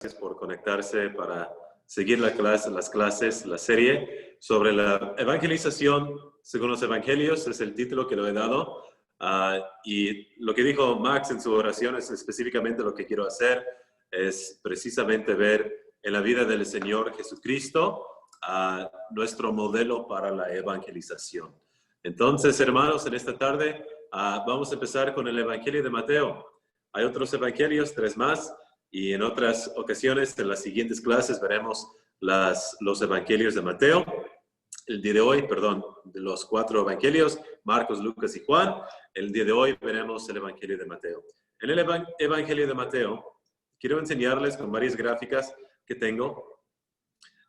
Gracias por conectarse para seguir las clases, la serie sobre la evangelización según los evangelios. Es el título que le he dado. Y lo que dijo Max en su oración es específicamente lo que quiero hacer. Es precisamente ver en la vida del Señor Jesucristo nuestro modelo para la evangelización. Entonces, hermanos, en esta tarde vamos a empezar con el Evangelio de Mateo. Hay otros evangelios, 3 más. Y en otras ocasiones, en las siguientes clases, veremos los evangelios de Mateo. El día de hoy, de los 4 evangelios, Marcos, Lucas y Juan. El día de hoy veremos el evangelio de Mateo. En el evangelio de Mateo, quiero enseñarles con varias gráficas que tengo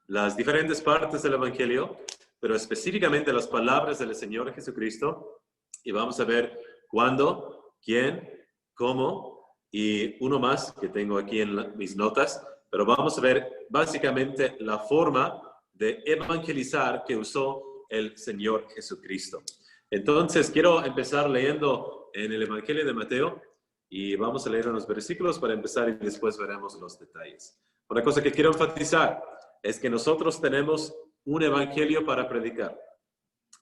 las diferentes partes del evangelio, pero específicamente las palabras del Señor Jesucristo. Y vamos a ver cuándo, quién, cómo, y uno más que tengo aquí en mis notas, pero vamos a ver básicamente la forma de evangelizar que usó el Señor Jesucristo. Entonces, quiero empezar leyendo en el Evangelio de Mateo y vamos a leer unos versículos para empezar y después veremos los detalles. Una cosa que quiero enfatizar es que nosotros tenemos un evangelio para predicar.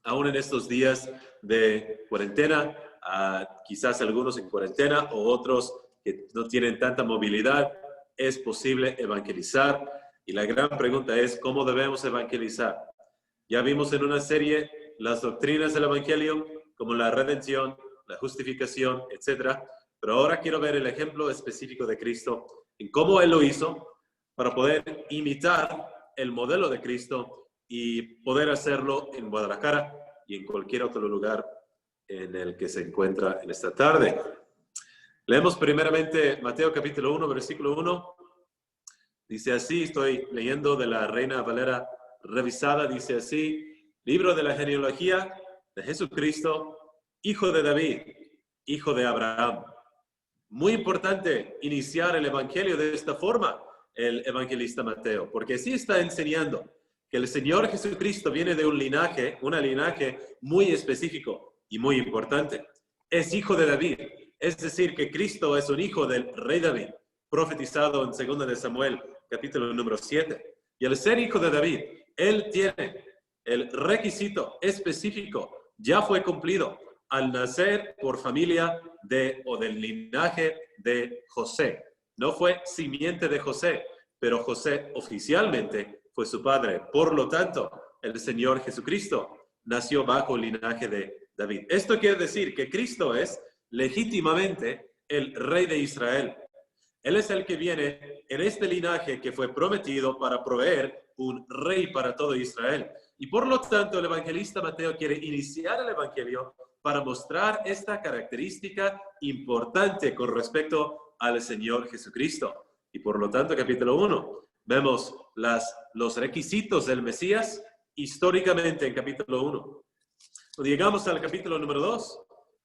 Aún en estos días de cuarentena, quizás algunos en cuarentena o otros que no tienen tanta movilidad, es posible evangelizar. Y la gran pregunta es, ¿cómo debemos evangelizar? Ya vimos en una serie las doctrinas del evangelio, como la redención, la justificación, etc. Pero ahora quiero ver el ejemplo específico de Cristo en cómo Él lo hizo para poder imitar el modelo de Cristo y poder hacerlo en Guadalajara y en cualquier otro lugar en el que se encuentra en esta tarde. Leemos primeramente Mateo capítulo 1, versículo 1. Dice así, estoy leyendo de la Reina Valera revisada, dice así: libro de la genealogía de Jesucristo, hijo de David, hijo de Abraham. Muy importante iniciar el evangelio de esta forma, el evangelista Mateo, porque sí está enseñando que el Señor Jesucristo viene de un linaje muy específico y muy importante. Es hijo de David. Es decir, que Cristo es un hijo del rey David, profetizado en 2 de Samuel, capítulo número 7. Y al ser hijo de David, él tiene el requisito específico, ya fue cumplido, al nacer por familia del linaje de José. No fue simiente de José, pero José oficialmente fue su padre. Por lo tanto, el Señor Jesucristo nació bajo el linaje de David. Esto quiere decir que Cristo es legítimamente el rey de Israel. Él es el que viene en este linaje que fue prometido para proveer un rey para todo Israel. Y por lo tanto, el evangelista Mateo quiere iniciar el evangelio para mostrar esta característica importante con respecto al Señor Jesucristo. Y por lo tanto, capítulo 1, vemos los requisitos del Mesías históricamente en capítulo 1. Cuando llegamos al capítulo número 2,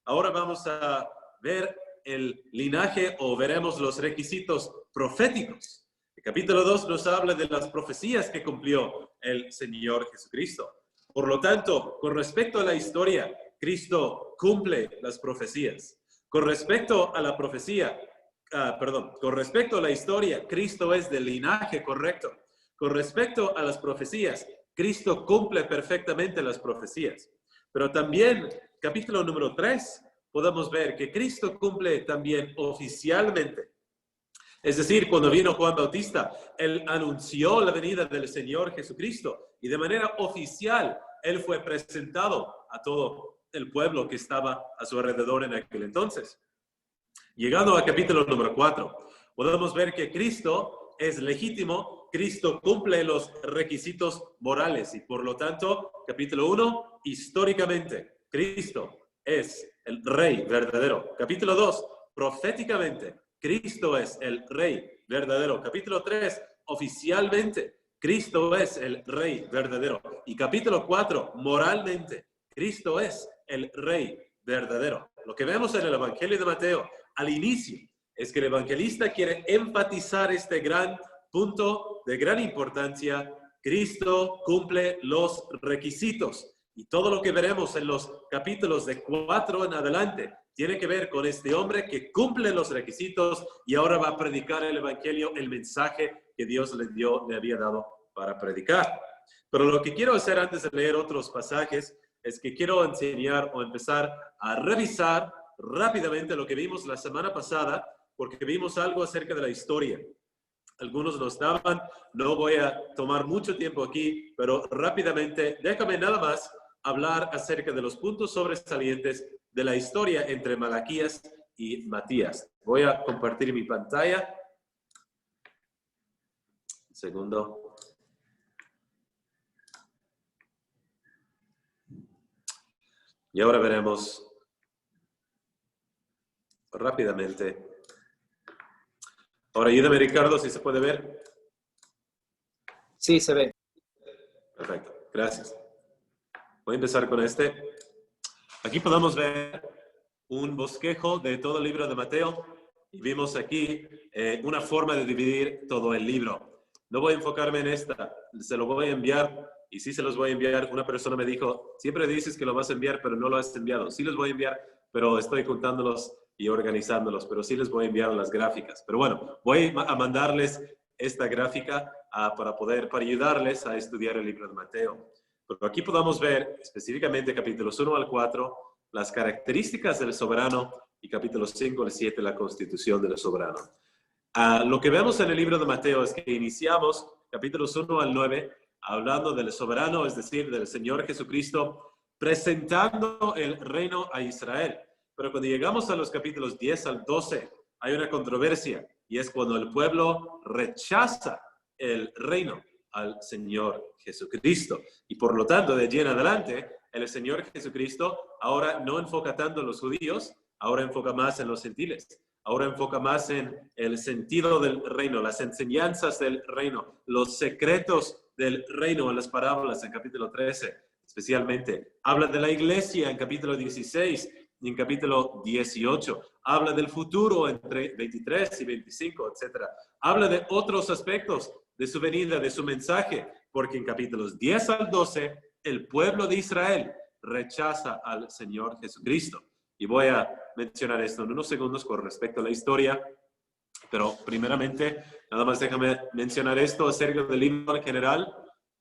ahora vamos a ver el linaje o veremos los requisitos proféticos. El capítulo 2 nos habla de las profecías que cumplió el Señor Jesucristo. Por lo tanto, con respecto a la historia, Cristo cumple las profecías. Con respecto a la profecía, con respecto a la historia, Cristo es del linaje correcto. Con respecto a las profecías, Cristo cumple perfectamente las profecías. Pero también, capítulo número 3, podemos ver que Cristo cumple también oficialmente. Es decir, cuando vino Juan Bautista, él anunció la venida del Señor Jesucristo y de manera oficial él fue presentado a todo el pueblo que estaba a su alrededor en aquel entonces. Llegando al capítulo número 4, podemos ver que Cristo es legítimo, Cristo cumple los requisitos morales y por lo tanto, capítulo 1, históricamente, Cristo es el rey verdadero. Capítulo 2, proféticamente, Cristo es el rey verdadero. Capítulo 3, oficialmente, Cristo es el rey verdadero. Y capítulo 4, moralmente, Cristo es el rey verdadero. Lo que vemos en el Evangelio de Mateo al inicio es que el evangelista quiere enfatizar este gran punto de gran importancia. Cristo cumple los requisitos. Y todo lo que veremos en los capítulos de 4 en adelante tiene que ver con este hombre que cumple los requisitos y ahora va a predicar el evangelio, el mensaje que Dios le había dado para predicar. Pero lo que quiero hacer antes de leer otros pasajes es que quiero enseñar o empezar a revisar rápidamente lo que vimos la semana pasada, porque vimos algo acerca de la historia. Algunos lo estaban, no voy a tomar mucho tiempo aquí, pero rápidamente déjame nada más hablar acerca de los puntos sobresalientes de la historia entre Malaquías y Matías. Voy a compartir mi pantalla. Un segundo. Y ahora veremos rápidamente. Ahora ayúdame, Ricardo, si se puede ver. Sí, se ve. Perfecto, gracias. Voy a empezar con este. Aquí podemos ver un bosquejo de todo el libro de Mateo. Y vimos aquí una forma de dividir todo el libro. No voy a enfocarme en esta, se lo voy a enviar. Y sí se los voy a enviar. Una persona me dijo, siempre dices que lo vas a enviar, pero no lo has enviado. Sí los voy a enviar, pero estoy juntándolos y organizándolos, pero sí les voy a enviar las gráficas. Pero bueno, voy a mandarles esta gráfica para ayudarles a estudiar el libro de Mateo. Pero aquí podamos ver específicamente capítulos 1 al 4, las características del soberano, y capítulos 5 al 7, la constitución del soberano. Lo que vemos en el libro de Mateo es que iniciamos capítulos 1 al 9, hablando del soberano, es decir, del Señor Jesucristo, presentando el reino a Israel. Pero cuando llegamos a los capítulos 10 al 12, hay una controversia, y es cuando el pueblo rechaza el reino al Señor Jesucristo. Y por lo tanto, de allí en adelante, el Señor Jesucristo ahora no enfoca tanto en los judíos, ahora enfoca más en los gentiles. Ahora enfoca más en el sentido del reino, las enseñanzas del reino, los secretos del reino en las parábolas en capítulo 13, especialmente. Habla de la iglesia en capítulo 16 y en capítulo 18. Habla del futuro entre 23 y 25, etc. Habla de otros aspectos de su venida, de su mensaje, porque en capítulos 10 al 12, el pueblo de Israel rechaza al Señor Jesucristo. Y voy a mencionar esto en unos segundos con respecto a la historia, pero primeramente, nada más déjame mencionar esto acerca del libro en general.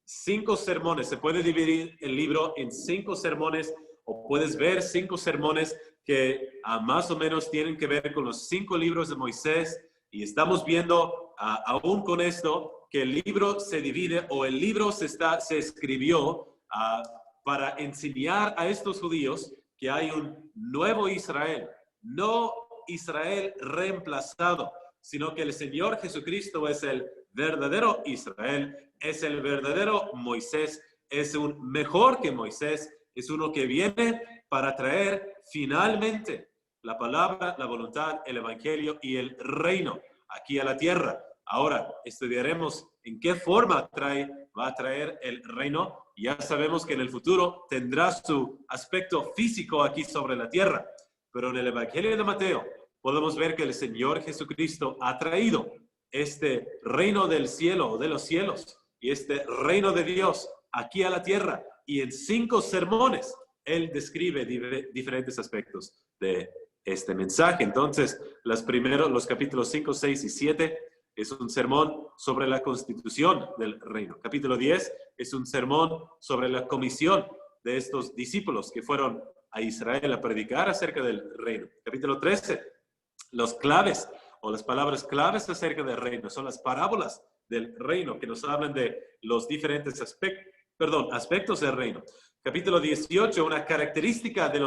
5 sermones, se puede dividir el libro en 5 sermones, o puedes ver 5 sermones que más o menos tienen que ver con los 5 libros de Moisés, y estamos viendo aún con esto que el libro se divide, o el libro se escribió para enseñar a estos judíos que hay un nuevo Israel, no Israel reemplazado, sino que el Señor Jesucristo es el verdadero Israel, es el verdadero Moisés, es un mejor que Moisés, es uno que viene para traer finalmente la palabra, la voluntad, el evangelio y el reino aquí a la tierra. Ahora estudiaremos en qué forma va a traer el reino. Ya sabemos que en el futuro tendrá su aspecto físico aquí sobre la tierra, pero en el Evangelio de Mateo podemos ver que el Señor Jesucristo ha traído este reino del cielo, de los cielos, y este reino de Dios aquí a la tierra, y en 5 sermones Él describe diferentes aspectos de este mensaje. Entonces, los capítulos 5, 6 y 7 es un sermón sobre la constitución del reino. Capítulo 10 es un sermón sobre la comisión de estos discípulos que fueron a Israel a predicar acerca del reino. Capítulo 13, los claves o las palabras claves acerca del reino son las parábolas del reino que nos hablan de los diferentes aspectos del reino. Capítulo 18, una característica de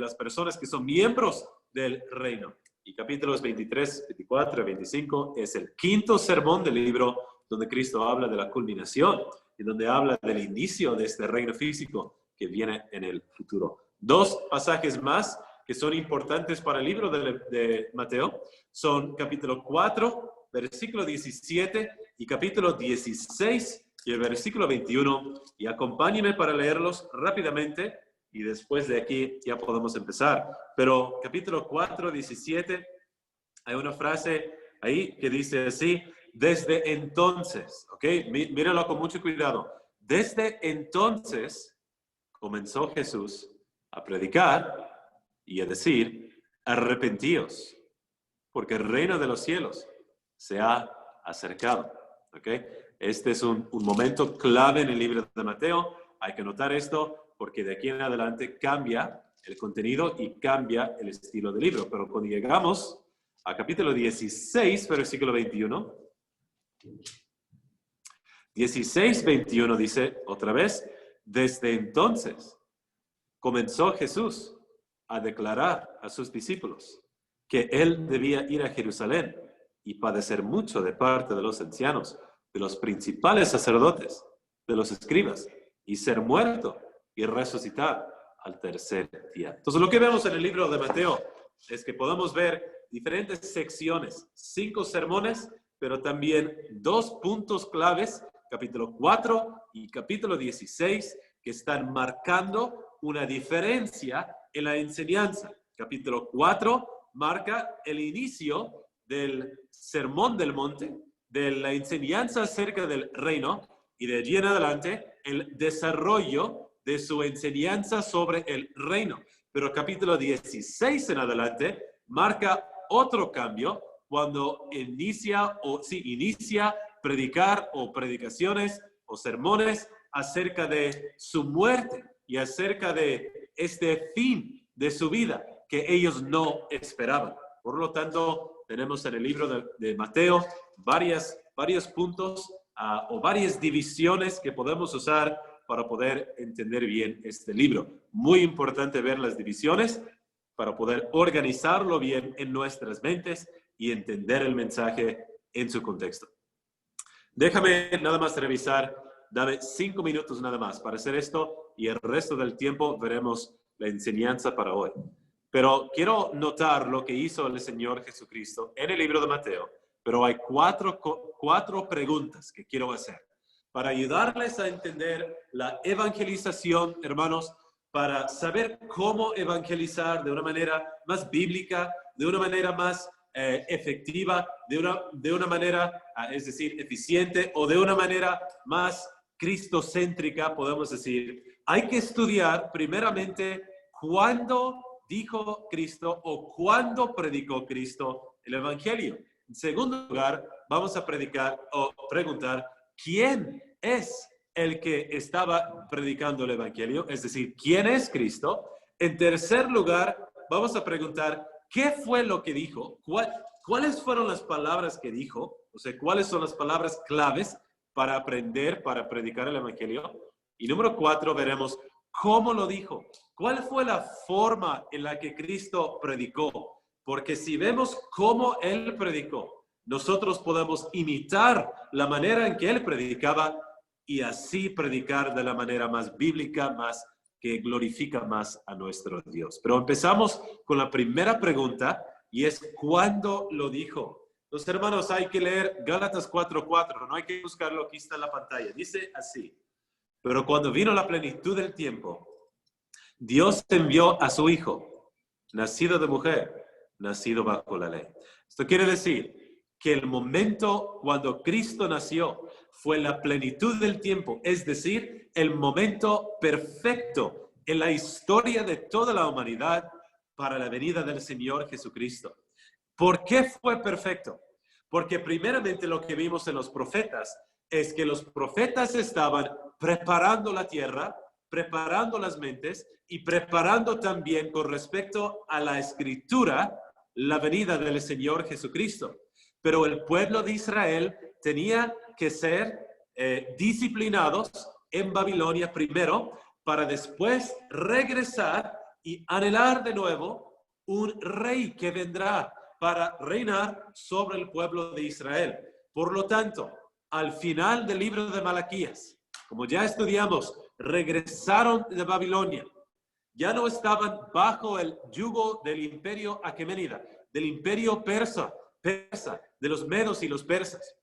las personas que son miembros del reino. Y capítulos 23, 24 y 25 es el 5º sermón del libro, donde Cristo habla de la culminación y donde habla del inicio de este reino físico que viene en el futuro. 2 pasajes más que son importantes para el libro de Mateo son capítulo 4, versículo 17 y capítulo 16 y el versículo 21. Y acompáñenme para leerlos rápidamente. Y después de aquí ya podemos empezar. Pero capítulo 4, 17, hay una frase ahí que dice así: desde entonces, ¿ok? Míralo con mucho cuidado. Desde entonces comenzó Jesús a predicar y a decir, arrepentíos, porque el reino de los cielos se ha acercado. ¿Okay? Este es un momento clave en el libro de Mateo. Hay que notar esto porque de aquí en adelante cambia el contenido y cambia el estilo del libro. Pero cuando llegamos a capítulo 16, versículo 21, 16, 21 dice otra vez, desde entonces comenzó Jesús a declarar a sus discípulos que él debía ir a Jerusalén y padecer mucho de parte de los ancianos, de los principales sacerdotes, de los escribas, y ser muerto y resucitar al tercer día. Entonces, lo que vemos en el libro de Mateo es que podemos ver diferentes secciones, 5 sermones, pero también 2 puntos claves, capítulo 4 y capítulo 16, que están marcando una diferencia en la enseñanza. Capítulo 4 marca el inicio del Sermón del Monte, de la enseñanza acerca del reino, y de allí en adelante el desarrollo de su enseñanza sobre el reino. Pero capítulo 16 en adelante marca otro cambio cuando inicia predicar o predicaciones o sermones acerca de su muerte y acerca de este fin de su vida que ellos no esperaban. Por lo tanto, tenemos en el libro de Mateo varios puntos o varias divisiones que podemos usar para poder entender bien este libro. Muy importante ver las divisiones para poder organizarlo bien en nuestras mentes y entender el mensaje en su contexto. Déjame nada más revisar, dame 5 minutos nada más para hacer esto y el resto del tiempo veremos la enseñanza para hoy. Pero quiero notar lo que hizo el Señor Jesucristo en el libro de Mateo, pero hay cuatro preguntas que quiero hacer para ayudarles a entender la evangelización, hermanos, para saber cómo evangelizar de una manera más bíblica, de una manera más efectiva, de una manera, es decir, eficiente, o de una manera más cristocéntrica, podemos decir. Hay que estudiar primeramente cuándo dijo Cristo o cuándo predicó Cristo el Evangelio. En segundo lugar, vamos a preguntar quién es el que estaba predicando el Evangelio, es decir, ¿quién es Cristo? En tercer lugar, vamos a preguntar ¿qué fue lo que dijo? ¿Cuáles fueron las palabras que dijo? O sea, ¿cuáles son las palabras claves para aprender, para predicar el Evangelio? Y número 4, veremos cómo lo dijo. ¿Cuál fue la forma en la que Cristo predicó? Porque si vemos cómo Él predicó, nosotros podemos imitar la manera en que Él predicaba y así predicar de la manera más bíblica, más que glorifica más a nuestro Dios. Pero empezamos con la primera pregunta y es ¿cuándo lo dijo? Los hermanos, hay que leer Gálatas 4:4, no hay que buscarlo, aquí está en la pantalla. Dice así: pero cuando vino la plenitud del tiempo, Dios envió a su Hijo, nacido de mujer, nacido bajo la ley. Esto quiere decir que el momento cuando Cristo nació fue la plenitud del tiempo, es decir, el momento perfecto en la historia de toda la humanidad para la venida del Señor Jesucristo. ¿Por qué fue perfecto? Porque primeramente lo que vimos en los profetas es que los profetas estaban preparando la tierra, preparando las mentes y preparando también con respecto a la escritura la venida del Señor Jesucristo. Pero el pueblo de Israel tenía que ser disciplinados en Babilonia primero para después regresar y anhelar de nuevo un rey que vendrá para reinar sobre el pueblo de Israel. Por lo tanto, al final del libro de Malaquías, como ya estudiamos, regresaron de Babilonia. Ya no estaban bajo el yugo del imperio aqueménida, del imperio persa, de los medos y los persas.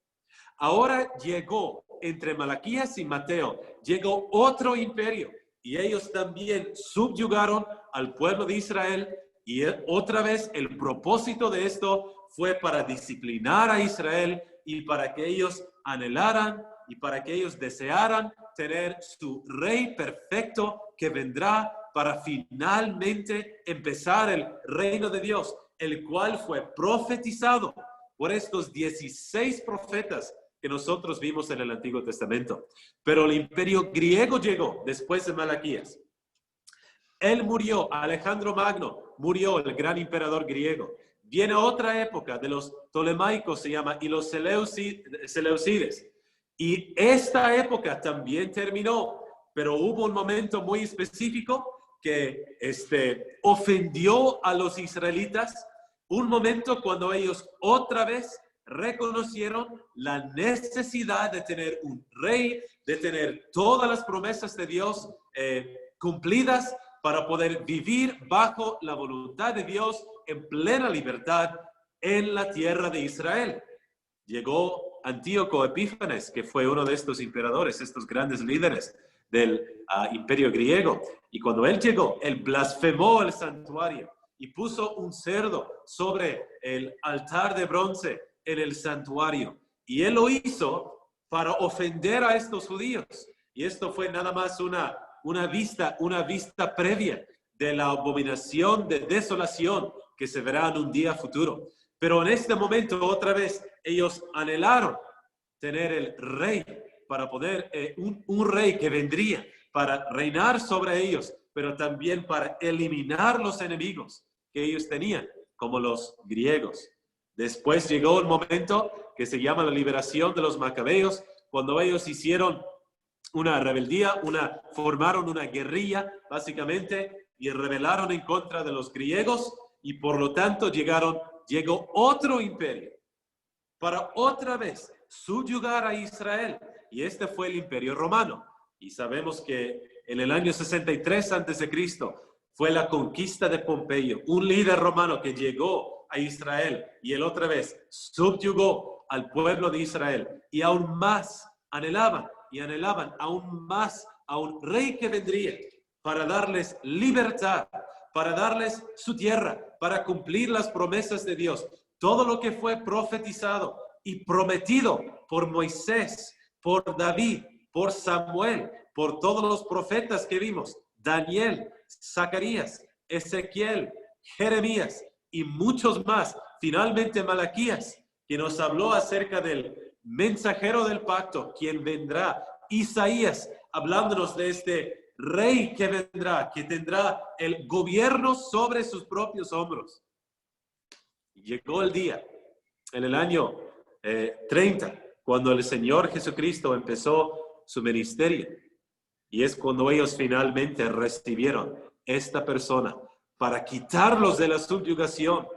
Ahora llegó, entre Malaquías y Mateo, llegó otro imperio y ellos también subyugaron al pueblo de Israel y otra vez el propósito de esto fue para disciplinar a Israel y para que ellos anhelaran y para que ellos desearan tener su rey perfecto que vendrá para finalmente empezar el reino de Dios, el cual fue profetizado por estos 16 profetas que nosotros vimos en el Antiguo Testamento. Pero el imperio griego llegó después de Malaquías. Él murió, Alejandro Magno murió, el gran emperador griego. Viene otra época de los Ptolemaicos, se llama, y los Seleucides. Y esta época también terminó, pero hubo un momento muy específico que ofendió a los israelitas, un momento cuando ellos otra vez reconocieron la necesidad de tener un rey, de tener todas las promesas de Dios cumplidas para poder vivir bajo la voluntad de Dios en plena libertad en la tierra de Israel. Llegó Antíoco Epífanes, que fue uno de estos emperadores, estos grandes líderes del imperio griego. Y cuando él llegó, él blasfemó el santuario y puso un cerdo sobre el altar de bronce en el santuario. Y él lo hizo para ofender a estos judíos. Y esto fue nada más una vista previa de la abominación de desolación que se verá en un día futuro. Pero en este momento, otra vez, ellos anhelaron tener el rey para poder, un rey que vendría para reinar sobre ellos, pero también para eliminar los enemigos que ellos tenían, como los griegos. Después llegó un momento que se llama la liberación de los macabeos, cuando ellos hicieron una rebeldía, formaron una guerrilla, básicamente, y rebelaron en contra de los griegos, y por lo tanto llegó otro imperio para otra vez subyugar a Israel, y este fue el Imperio Romano. Y sabemos que en el año 63 a.C. fue la conquista de Pompeyo, un líder romano que llegó a Israel y él otra vez subyugó al pueblo de Israel, y aún más anhelaban aún más a un rey que vendría para darles libertad, para darles su tierra, para cumplir las promesas de Dios. Todo lo que fue profetizado y prometido por Moisés, por David, por Samuel, por todos los profetas que vimos, Daniel, Zacarías, Ezequiel, Jeremías y muchos más. Finalmente Malaquías, que nos habló acerca del mensajero del pacto, quien vendrá. Isaías, hablándonos de este rey que vendrá, que tendrá el gobierno sobre sus propios hombros. Llegó el día, en el año 30, cuando el Señor Jesucristo empezó su ministerio. Y es cuando ellos finalmente recibieron esta persona para quitarlos de la subyugación,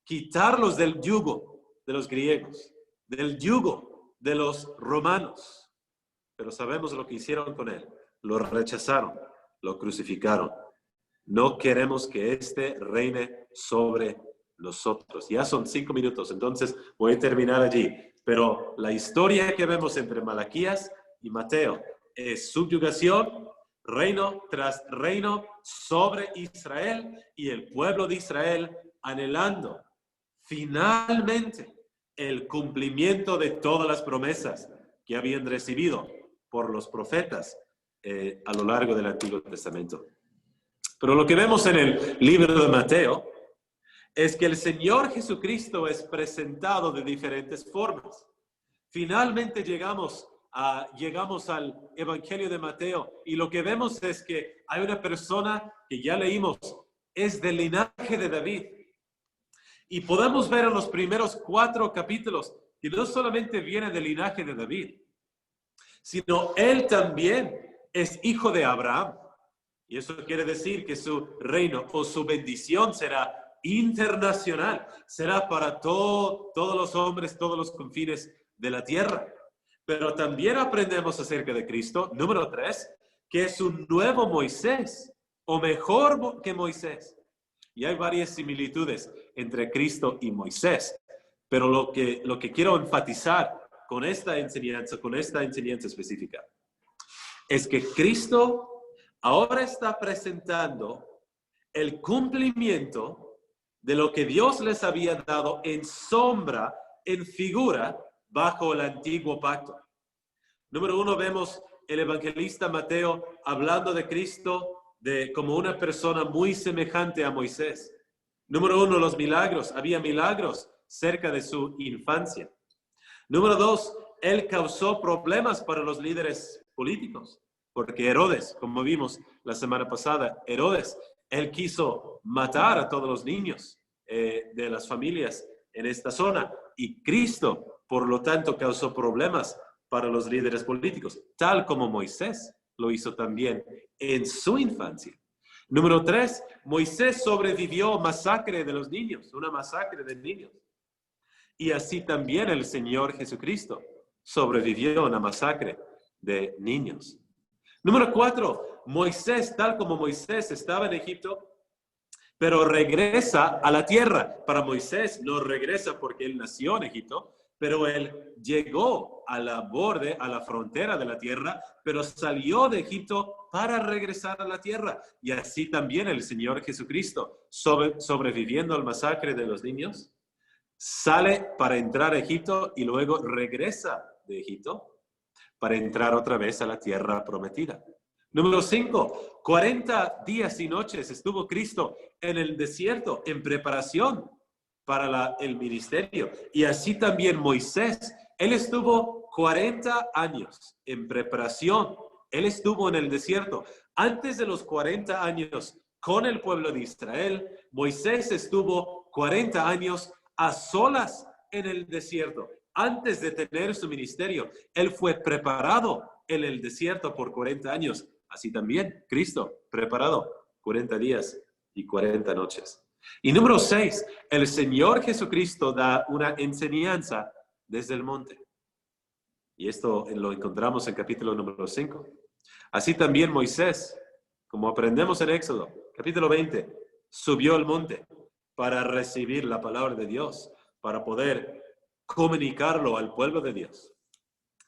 quitarlos del yugo de los griegos, del yugo de los romanos. Pero sabemos lo que hicieron con él. Lo rechazaron, lo crucificaron. No queremos que este reine sobre nosotros. Ya son 5 minutos, entonces voy a terminar allí. Pero la historia que vemos entre Malaquías y Mateo es subyugación, reino tras reino sobre Israel, y el pueblo de Israel anhelando finalmente el cumplimiento de todas las promesas que habían recibido por los profetas a lo largo del Antiguo Testamento. Pero lo que vemos en el libro de Mateo es que el Señor Jesucristo es presentado de diferentes formas. Finalmente llegamos al Evangelio de Mateo, y lo que vemos es que hay una persona que ya leímos, es del linaje de David. Y podemos ver en los primeros 4 capítulos que no solamente viene del linaje de David, sino él también es hijo de Abraham. Y eso quiere decir que su reino o su bendición será internacional, será para todos los hombres, todos los confines de la tierra. Pero también aprendemos acerca de Cristo, número 3, que es un nuevo Moisés, o mejor que Moisés. Y hay varias similitudes entre Cristo y Moisés. Pero lo que quiero enfatizar con esta enseñanza específica, es que Cristo ahora está presentando el cumplimiento de lo que Dios les había dado en sombra, en figura, bajo el antiguo pacto. Número 1, vemos el evangelista Mateo hablando de Cristo como una persona muy semejante a Moisés. Número 1, los milagros. Había milagros cerca de su infancia. Número 2, él causó problemas para los líderes políticos, porque Herodes, como vimos la semana pasada, Herodes, él quiso matar a todos los niños de las familias en esta zona. Y Cristo, por lo tanto, causó problemas para los líderes políticos, tal como Moisés lo hizo también en su infancia. Número 3, Moisés sobrevivió masacre de los niños, una masacre de niños. Y así también el Señor Jesucristo sobrevivió a una masacre de niños. Número 4, Moisés, tal como Moisés estaba en Egipto, pero regresa a la tierra. Para Moisés no regresa porque él nació en Egipto, pero él llegó a la borde, a la frontera de la tierra, pero salió de Egipto para regresar a la tierra. Y así también el Señor Jesucristo, sobreviviendo al masacre de los niños, sale para entrar a Egipto y luego regresa de Egipto para entrar otra vez a la tierra prometida. Número 5, 40 días y noches estuvo Cristo en el desierto en preparación para el ministerio. Y así también Moisés, él estuvo 40 años en preparación. Él estuvo en el desierto. Antes de los 40 años con el pueblo de Israel, Moisés estuvo 40 años a solas en el desierto. Antes de tener su ministerio, él fue preparado en el desierto por 40 años. Así también Cristo, preparado 40 días y 40 noches. Y número 6, el Señor Jesucristo da una enseñanza desde el monte. Y esto lo encontramos en capítulo número 5. Así también Moisés, como aprendemos en Éxodo, capítulo 20, subió al monte para recibir la palabra de Dios, para poder comunicarlo al pueblo de Dios.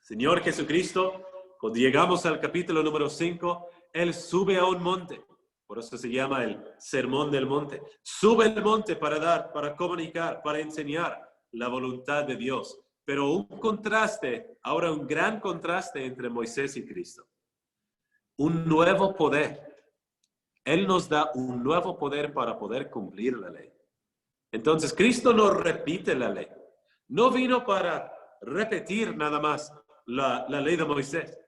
Señor Jesucristo, cuando llegamos al capítulo número 5, Él sube a un monte. Por eso se llama el Sermón del Monte. Sube el monte para comunicar, para enseñar la voluntad de Dios. Pero un contraste, ahora un gran contraste entre Moisés y Cristo. Un nuevo poder. Él nos da un nuevo poder para poder cumplir la ley. Entonces, Cristo no repite la ley. No vino para repetir nada más la ley de Moisés.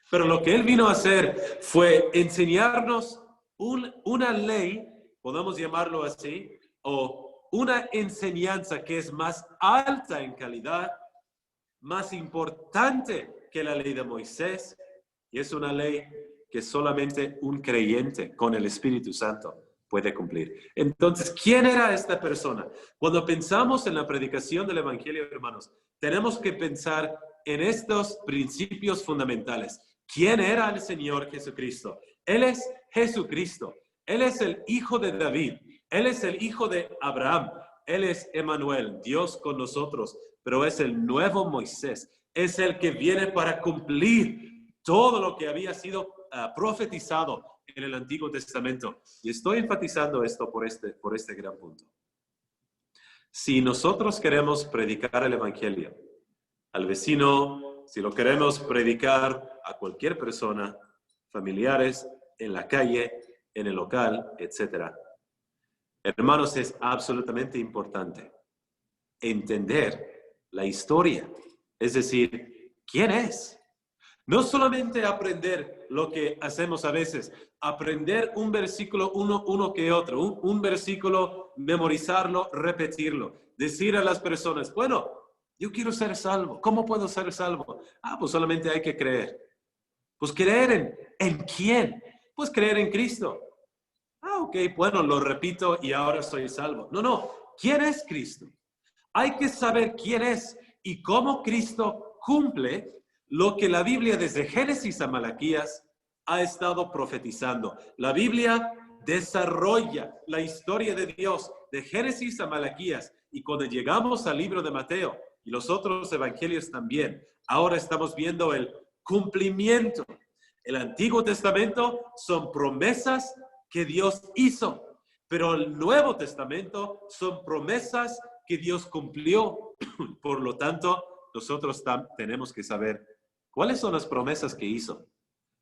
Pero lo que Él vino a hacer fue enseñarnos una ley, podemos llamarlo así, o una enseñanza que es más alta en calidad, más importante que la ley de Moisés, y es una ley que solamente un creyente con el Espíritu Santo puede cumplir. Entonces, ¿quién era esta persona? Cuando pensamos en la predicación del Evangelio, hermanos, tenemos que pensar en estos principios fundamentales. ¿Quién era el Señor Jesucristo? Él es Jesucristo. Él es el Hijo de David. Él es el Hijo de Abraham. Él es Emmanuel, Dios con nosotros, pero es el nuevo Moisés. Es el que viene para cumplir todo lo que había sido profetizado en el Antiguo Testamento. Y estoy enfatizando esto por este gran punto. Si nosotros queremos predicar el Evangelio al vecino, si lo queremos predicar a cualquier persona, familiares, en la calle, en el local, etc. Hermanos, es absolutamente importante entender la historia. Es decir, ¿quién es? No solamente aprender lo que hacemos a veces, aprender un versículo uno que otro, un versículo, memorizarlo, repetirlo, decir a las personas, bueno, yo quiero ser salvo. ¿Cómo puedo ser salvo? Pues solamente hay que creer. Pues creer ¿en quién? Pues creer en Cristo. Ok, bueno, lo repito y ahora soy salvo. No, ¿quién es Cristo? Hay que saber quién es y cómo Cristo cumple lo que la Biblia desde Génesis a Malaquías ha estado profetizando. La Biblia desarrolla la historia de Dios de Génesis a Malaquías, y cuando llegamos al libro de Mateo y los otros evangelios también, ahora estamos viendo el cumplimiento. El Antiguo Testamento son promesas que Dios hizo, pero el Nuevo Testamento son promesas que Dios cumplió. Por lo tanto, nosotros tenemos que saber cuáles son las promesas que hizo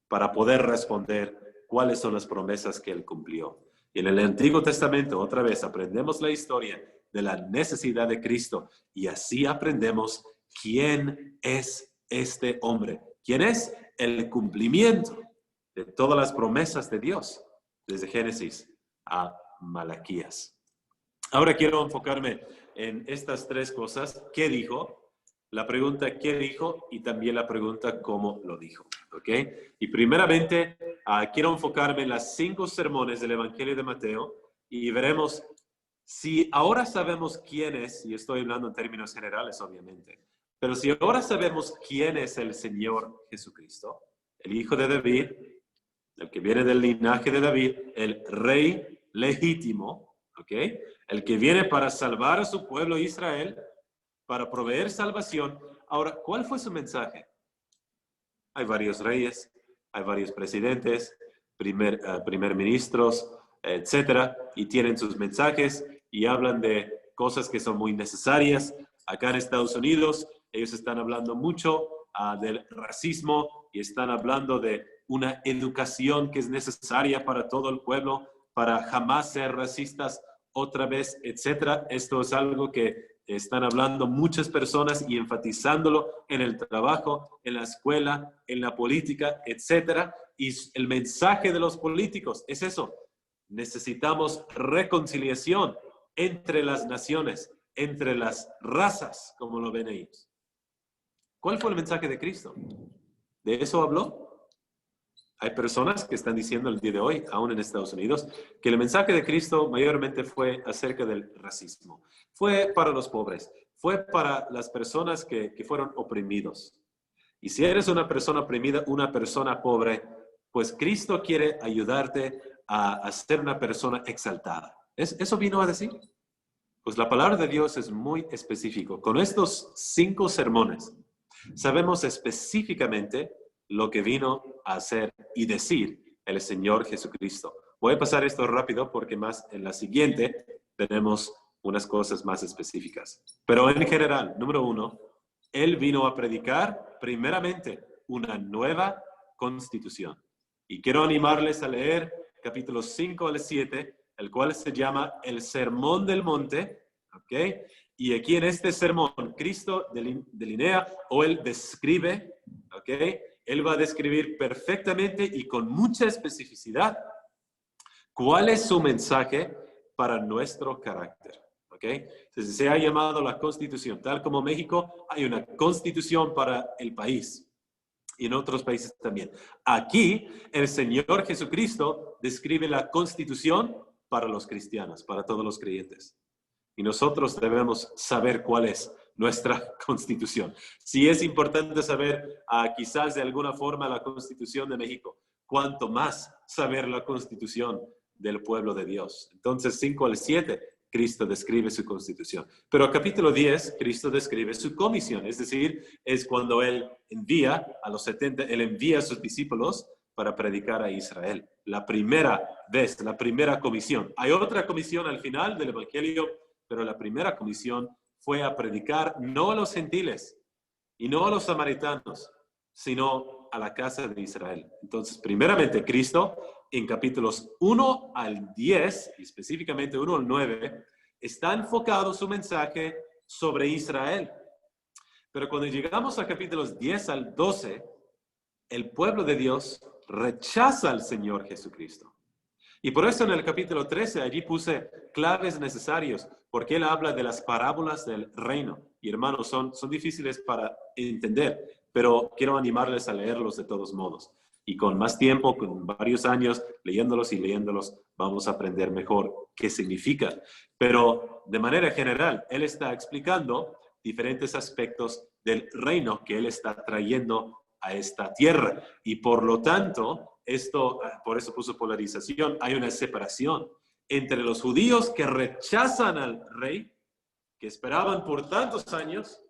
para poder responder cuáles son las promesas que Él cumplió. Y en el Antiguo Testamento, otra vez, aprendemos la historia de la necesidad de Cristo y así aprendemos quién es este hombre. ¿Quién es? El cumplimiento de todas las promesas de Dios, desde Génesis a Malaquías. Ahora quiero enfocarme en estas tres cosas. ¿Qué dijo? La pregunta ¿qué dijo? Y también la pregunta ¿cómo lo dijo? ¿Ok? Y primeramente quiero enfocarme en las 5 sermones del Evangelio de Mateo y veremos si ahora sabemos quién es, y estoy hablando en términos generales obviamente, pero si ahora sabemos quién es el Señor Jesucristo, el Hijo de David, el que viene del linaje de David, el Rey legítimo, ¿ok? El que viene para salvar a su pueblo Israel, para proveer salvación. Ahora, ¿cuál fue su mensaje? Hay varios reyes, hay varios presidentes, primer ministros, etcétera, y tienen sus mensajes y hablan de cosas que son muy necesarias. Acá en Estados Unidos, ellos están hablando mucho del racismo y están hablando de una educación que es necesaria para todo el pueblo, para jamás ser racistas otra vez, etcétera. Esto es algo que están hablando muchas personas y enfatizándolo en el trabajo, en la escuela, en la política, etcétera. Y el mensaje de los políticos es eso. Necesitamos reconciliación entre las naciones, entre las razas, como lo ven ellos. ¿Cuál fue el mensaje de Cristo? ¿De eso habló? Hay personas que están diciendo el día de hoy, aún en Estados Unidos, que el mensaje de Cristo mayormente fue acerca del racismo. Fue para los pobres, fue para las personas que fueron oprimidos. Y si eres una persona oprimida, una persona pobre, pues Cristo quiere ayudarte a ser una persona exaltada. ¿Eso vino a decir? Pues la palabra de Dios es muy específico. Con estos 5 sermones, sabemos específicamente lo que vino a hacer y decir el Señor Jesucristo. Voy a pasar esto rápido porque más en la siguiente tenemos unas cosas más específicas. Pero en general, número 1, Él vino a predicar primeramente una nueva constitución. Y quiero animarles a leer capítulos 5 al 7, el cual se llama el Sermón del Monte, ¿ok? Y aquí en este sermón, Cristo delinea o Él describe, ¿ok? Él va a describir perfectamente y con mucha especificidad cuál es su mensaje para nuestro carácter. ¿Ok? Entonces se ha llamado la Constitución. Tal como México, hay una Constitución para el país y en otros países también. Aquí, el Señor Jesucristo describe la Constitución para los cristianos, para todos los creyentes. Y nosotros debemos saber cuál es nuestra Constitución. Si es importante saber quizás de alguna forma la Constitución de México, cuanto más saber la Constitución del pueblo de Dios. Entonces, 5 al 7, Cristo describe su Constitución. Pero capítulo 10, Cristo describe su comisión, es decir, es cuando Él envía a los 70, Él envía a sus discípulos para predicar a Israel. La primera vez, la primera comisión. Hay otra comisión al final del Evangelio, pero la primera comisión fue a predicar no a los gentiles y no a los samaritanos, sino a la casa de Israel. Entonces, primeramente, Cristo, en capítulos 1 al 10, y específicamente 1 al 9, está enfocado su mensaje sobre Israel. Pero cuando llegamos a capítulos 10 al 12, el pueblo de Dios rechaza al Señor Jesucristo. Y por eso en el capítulo 13, allí puse claves necesarios, porque él habla de las parábolas del reino. Y hermanos, son difíciles para entender, pero quiero animarles a leerlos de todos modos. Y con más tiempo, con varios años, leyéndolos, vamos a aprender mejor qué significa. Pero de manera general, él está explicando diferentes aspectos del reino que él está trayendo a esta tierra. Y por lo tanto, por eso puso polarización, hay una separación entre los judíos que rechazan al rey, que esperaban por tantos años,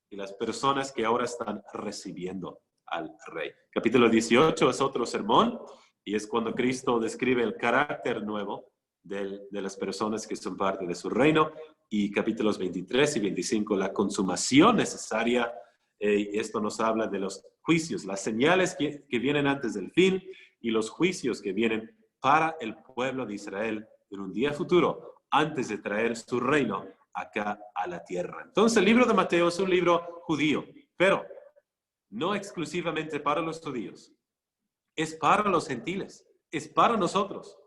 y las personas que ahora están recibiendo al rey. Capítulo 18 es otro sermón, y es cuando Cristo describe el carácter nuevo de las personas que son parte de su reino, y capítulos 23 y 25, la consumación necesaria. Esto nos habla de los juicios, las señales que vienen antes del fin, y los juicios que vienen para el pueblo de Israel en un día futuro, antes de traer su reino acá a la tierra. Entonces, el libro de Mateo es un libro judío, pero no exclusivamente para los judíos. Es para los gentiles, es para nosotros.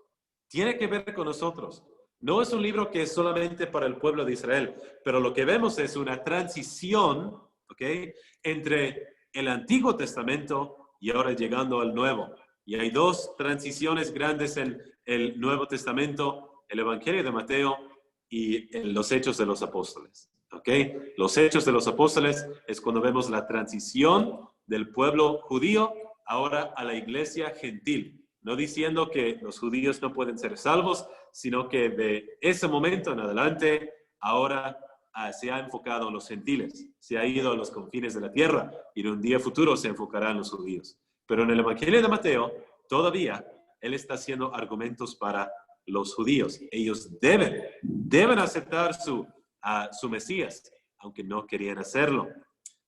Tiene que ver con nosotros. No es un libro que es solamente para el pueblo de Israel, pero lo que vemos es una transición, ¿ok?, entre el Antiguo Testamento y ahora llegando al Nuevo. Y hay dos transiciones grandes en el Nuevo Testamento, el Evangelio de Mateo y los Hechos de los Apóstoles. ¿Ok? Los Hechos de los Apóstoles es cuando vemos la transición del pueblo judío ahora a la iglesia gentil. No diciendo que los judíos no pueden ser salvos, sino que de ese momento en adelante, ahora se ha enfocado en los gentiles, se ha ido a los confines de la tierra y en un día futuro se enfocará en los judíos. Pero en el Evangelio de Mateo, todavía él está haciendo argumentos para los judíos. Ellos deben aceptar su Mesías, aunque no querían hacerlo.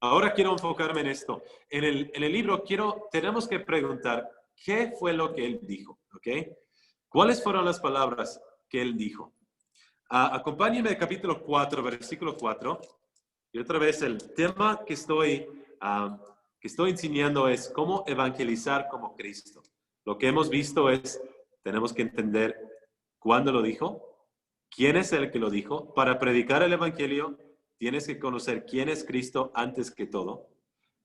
Ahora quiero enfocarme en esto. En el libro tenemos que preguntar qué fue lo que él dijo, ¿ok? ¿Cuáles fueron las palabras que él dijo? Acompáñenme al capítulo 4, versículo 4. Y otra vez el tema que estoy enseñando es cómo evangelizar como Cristo. Lo que hemos visto es, tenemos que entender cuándo lo dijo, quién es el que lo dijo. Para predicar el evangelio, tienes que conocer quién es Cristo antes que todo.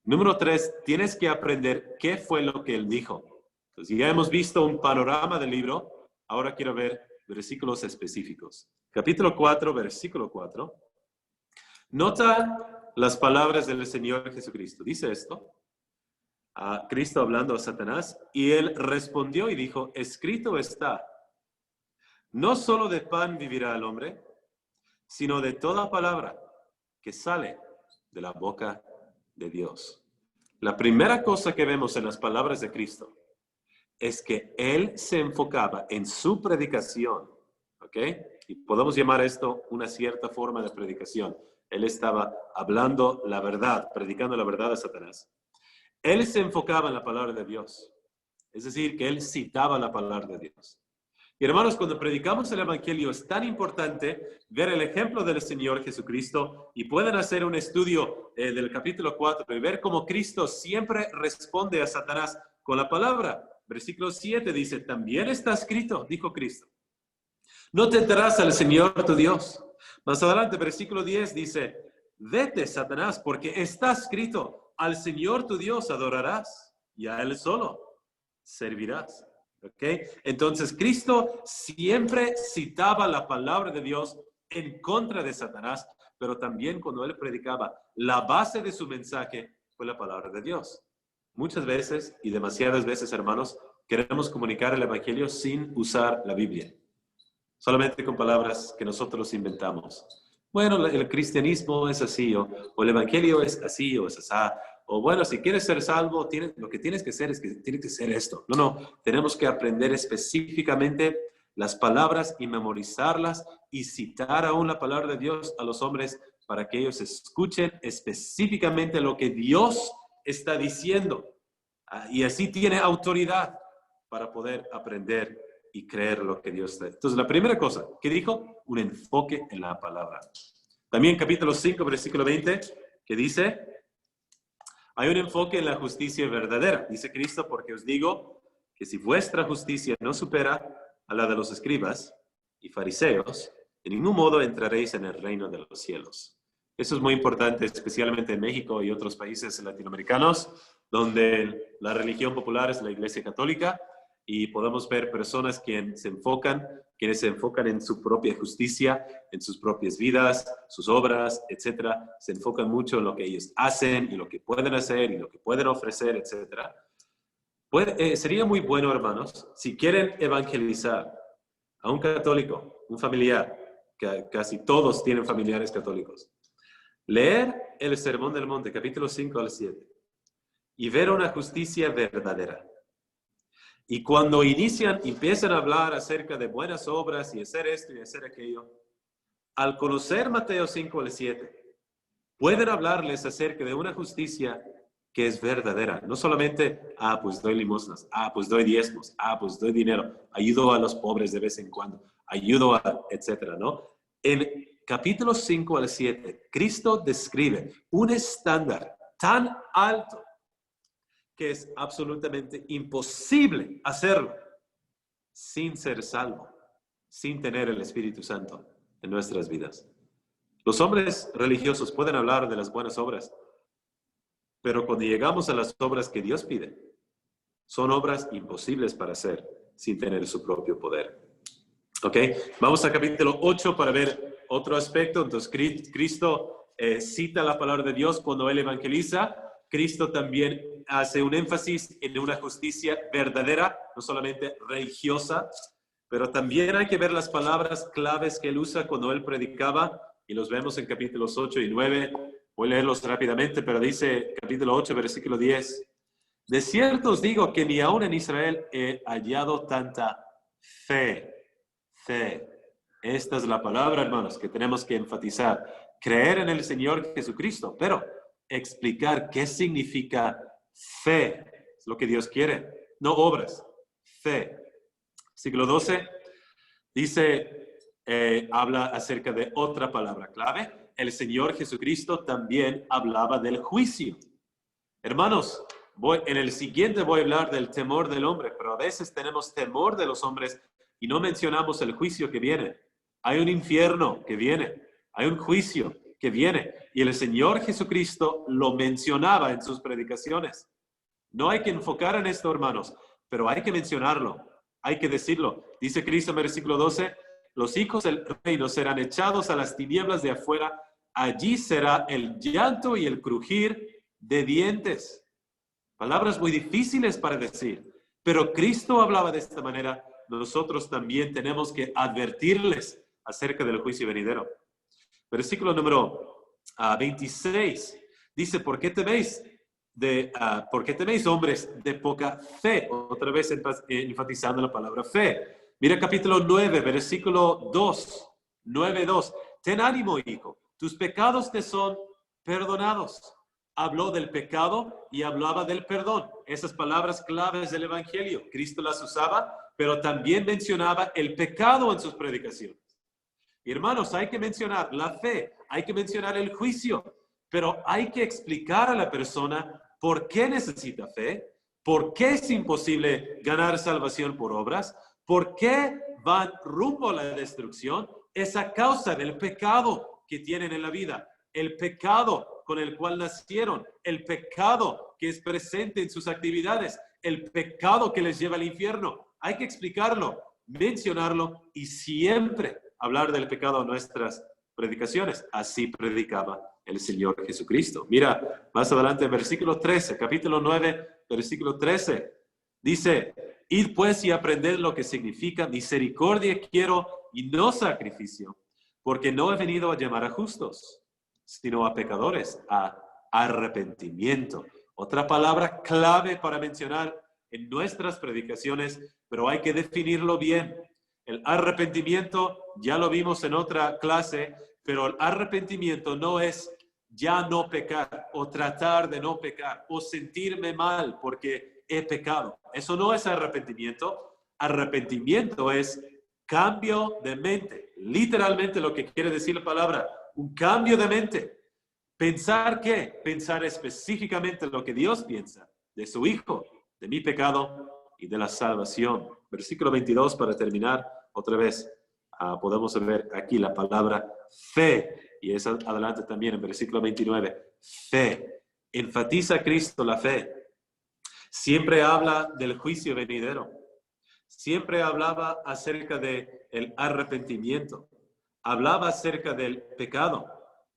Número 3, tienes que aprender qué fue lo que él dijo. Entonces, ya hemos visto un panorama del libro. Ahora quiero ver versículos específicos. Capítulo 4, versículo 4. Nota las palabras del Señor Jesucristo. Dice esto. Cristo hablando a Satanás. Y él respondió y dijo, escrito está, no solo de pan vivirá el hombre, sino de toda palabra que sale de la boca de Dios. La primera cosa que vemos en las palabras de Cristo es que él se enfocaba en su predicación, ¿ok? Y podemos llamar esto una cierta forma de predicación. Él estaba hablando la verdad, predicando la verdad a Satanás. Él se enfocaba en la palabra de Dios. Es decir, que él citaba la palabra de Dios. Y hermanos, cuando predicamos el Evangelio es tan importante ver el ejemplo del Señor Jesucristo y pueden hacer un estudio del capítulo 4 y ver cómo Cristo siempre responde a Satanás con la palabra. Versículo 7 dice, también está escrito, dijo Cristo, no tentarás al Señor tu Dios. Más adelante, versículo 10 dice, vete, Satanás, porque está escrito, al Señor tu Dios adorarás y a Él solo servirás. ¿Ok? Entonces, Cristo siempre citaba la palabra de Dios en contra de Satanás, pero también cuando Él predicaba, la base de su mensaje fue la palabra de Dios. Muchas veces y demasiadas veces, hermanos, queremos comunicar el Evangelio sin usar la Biblia. Solamente con palabras que nosotros inventamos. Bueno, el cristianismo es así, o el Evangelio es así, o es así. O bueno, si quieres ser salvo, lo que tienes que hacer es que tienes que hacer esto. No, tenemos que aprender específicamente las palabras y memorizarlas y citar aún la palabra de Dios a los hombres para que ellos escuchen específicamente lo que Dios está diciendo. Y así tiene autoridad para poder aprender y creer lo que Dios está. Entonces, la primera cosa, ¿qué dijo? Un enfoque en la palabra. También capítulo 5, versículo 20, que dice, hay un enfoque en la justicia verdadera. Dice Cristo, porque os digo que si vuestra justicia no supera a la de los escribas y fariseos, de ningún modo entraréis en el reino de los cielos. Eso es muy importante, especialmente en México y otros países latinoamericanos, donde la religión popular es la Iglesia Católica, y podemos ver personas quienes se enfocan en su propia justicia, en sus propias vidas, sus obras, etcétera. Se enfocan mucho en lo que ellos hacen y lo que pueden hacer y lo que pueden ofrecer, etcétera. Sería muy bueno, hermanos, si quieren evangelizar a un católico, un familiar, que casi todos tienen familiares católicos, leer el Sermón del Monte, capítulo 5 al 7, y ver una justicia verdadera. Y cuando empiezan a hablar acerca de buenas obras y hacer esto y hacer aquello, al conocer Mateo 5 al 7, pueden hablarles acerca de una justicia que es verdadera. No solamente, pues doy limosnas, pues doy diezmos, pues doy dinero, ayudo a los pobres de vez en cuando, ayudo a, etcétera, ¿no? En capítulos 5 al 7, Cristo describe un estándar tan alto que es absolutamente imposible hacerlo sin ser salvo, sin tener el Espíritu Santo en nuestras vidas. Los hombres religiosos pueden hablar de las buenas obras, pero cuando llegamos a las obras que Dios pide, son obras imposibles para hacer sin tener su propio poder. ¿Ok? Vamos al capítulo 8 para ver otro aspecto. Entonces, Cristo cita la palabra de Dios cuando Él evangeliza. Cristo también hace un énfasis en una justicia verdadera, no solamente religiosa, pero también hay que ver las palabras claves que Él usa cuando Él predicaba, y los vemos en capítulos 8 y 9. Voy a leerlos rápidamente, pero dice capítulo 8, versículo 10. De cierto os digo que ni aún en Israel he hallado tanta fe. Fe. Esta es la palabra, hermanos, que tenemos que enfatizar. Creer en el Señor Jesucristo, pero explicar qué significa fe. Es lo que Dios quiere, no obras. Fe. Siglo 12 dice, habla acerca de otra palabra clave. El Señor Jesucristo también hablaba del juicio. Hermanos, en el siguiente voy a hablar del temor del hombre, pero a veces tenemos temor de los hombres y no mencionamos el juicio que viene. Hay un infierno que viene, hay un juicio que viene, y el Señor Jesucristo lo mencionaba en sus predicaciones. No hay que enfocar en esto, hermanos, pero hay que mencionarlo, hay que decirlo. Dice Cristo en versículo 12, los hijos del reino serán echados a las tinieblas de afuera, allí será el llanto y el crujir de dientes. Palabras muy difíciles para decir, pero Cristo hablaba de esta manera. Nosotros también tenemos que advertirles acerca del juicio venidero. Versículo número 26 dice, ¿por qué teméis hombres de poca fe? Otra vez enfatizando la palabra fe. Mira capítulo 9, versículo 2, 9:2. Ten ánimo, hijo, tus pecados te son perdonados. Habló del pecado y hablaba del perdón. Esas palabras claves del Evangelio, Cristo las usaba, pero también mencionaba el pecado en sus predicaciones. Y hermanos, hay que mencionar la fe, hay que mencionar el juicio, pero hay que explicar a la persona por qué necesita fe, por qué es imposible ganar salvación por obras, por qué van rumbo a la destrucción. Es a causa del pecado que tienen en la vida, el pecado con el cual nacieron, el pecado que es presente en sus actividades, el pecado que les lleva al infierno. Hay que explicarlo, mencionarlo y siempre hablar del pecado en nuestras predicaciones. Así predicaba el Señor Jesucristo. Mira, más adelante en versículo 13, capítulo 9, versículo 13, dice, id pues y aprended lo que significa misericordia quiero y no sacrificio, porque no he venido a llamar a justos, sino a pecadores, a arrepentimiento. Otra palabra clave para mencionar en nuestras predicaciones, pero hay que definirlo bien. El arrepentimiento, ya lo vimos en otra clase, pero el arrepentimiento no es ya no pecar o tratar de no pecar o sentirme mal porque he pecado. Eso no es arrepentimiento. Arrepentimiento es cambio de mente. Literalmente lo que quiere decir la palabra, un cambio de mente. ¿Pensar qué? Pensar específicamente lo que Dios piensa de su Hijo, de mi pecado y de la salvación. Versículo 22 para terminar. Otra vez podemos ver aquí la palabra fe. Y es adelante también en versículo 29. Fe. Enfatiza a Cristo la fe. Siempre habla del juicio venidero. Siempre hablaba acerca del arrepentimiento. Hablaba acerca del pecado,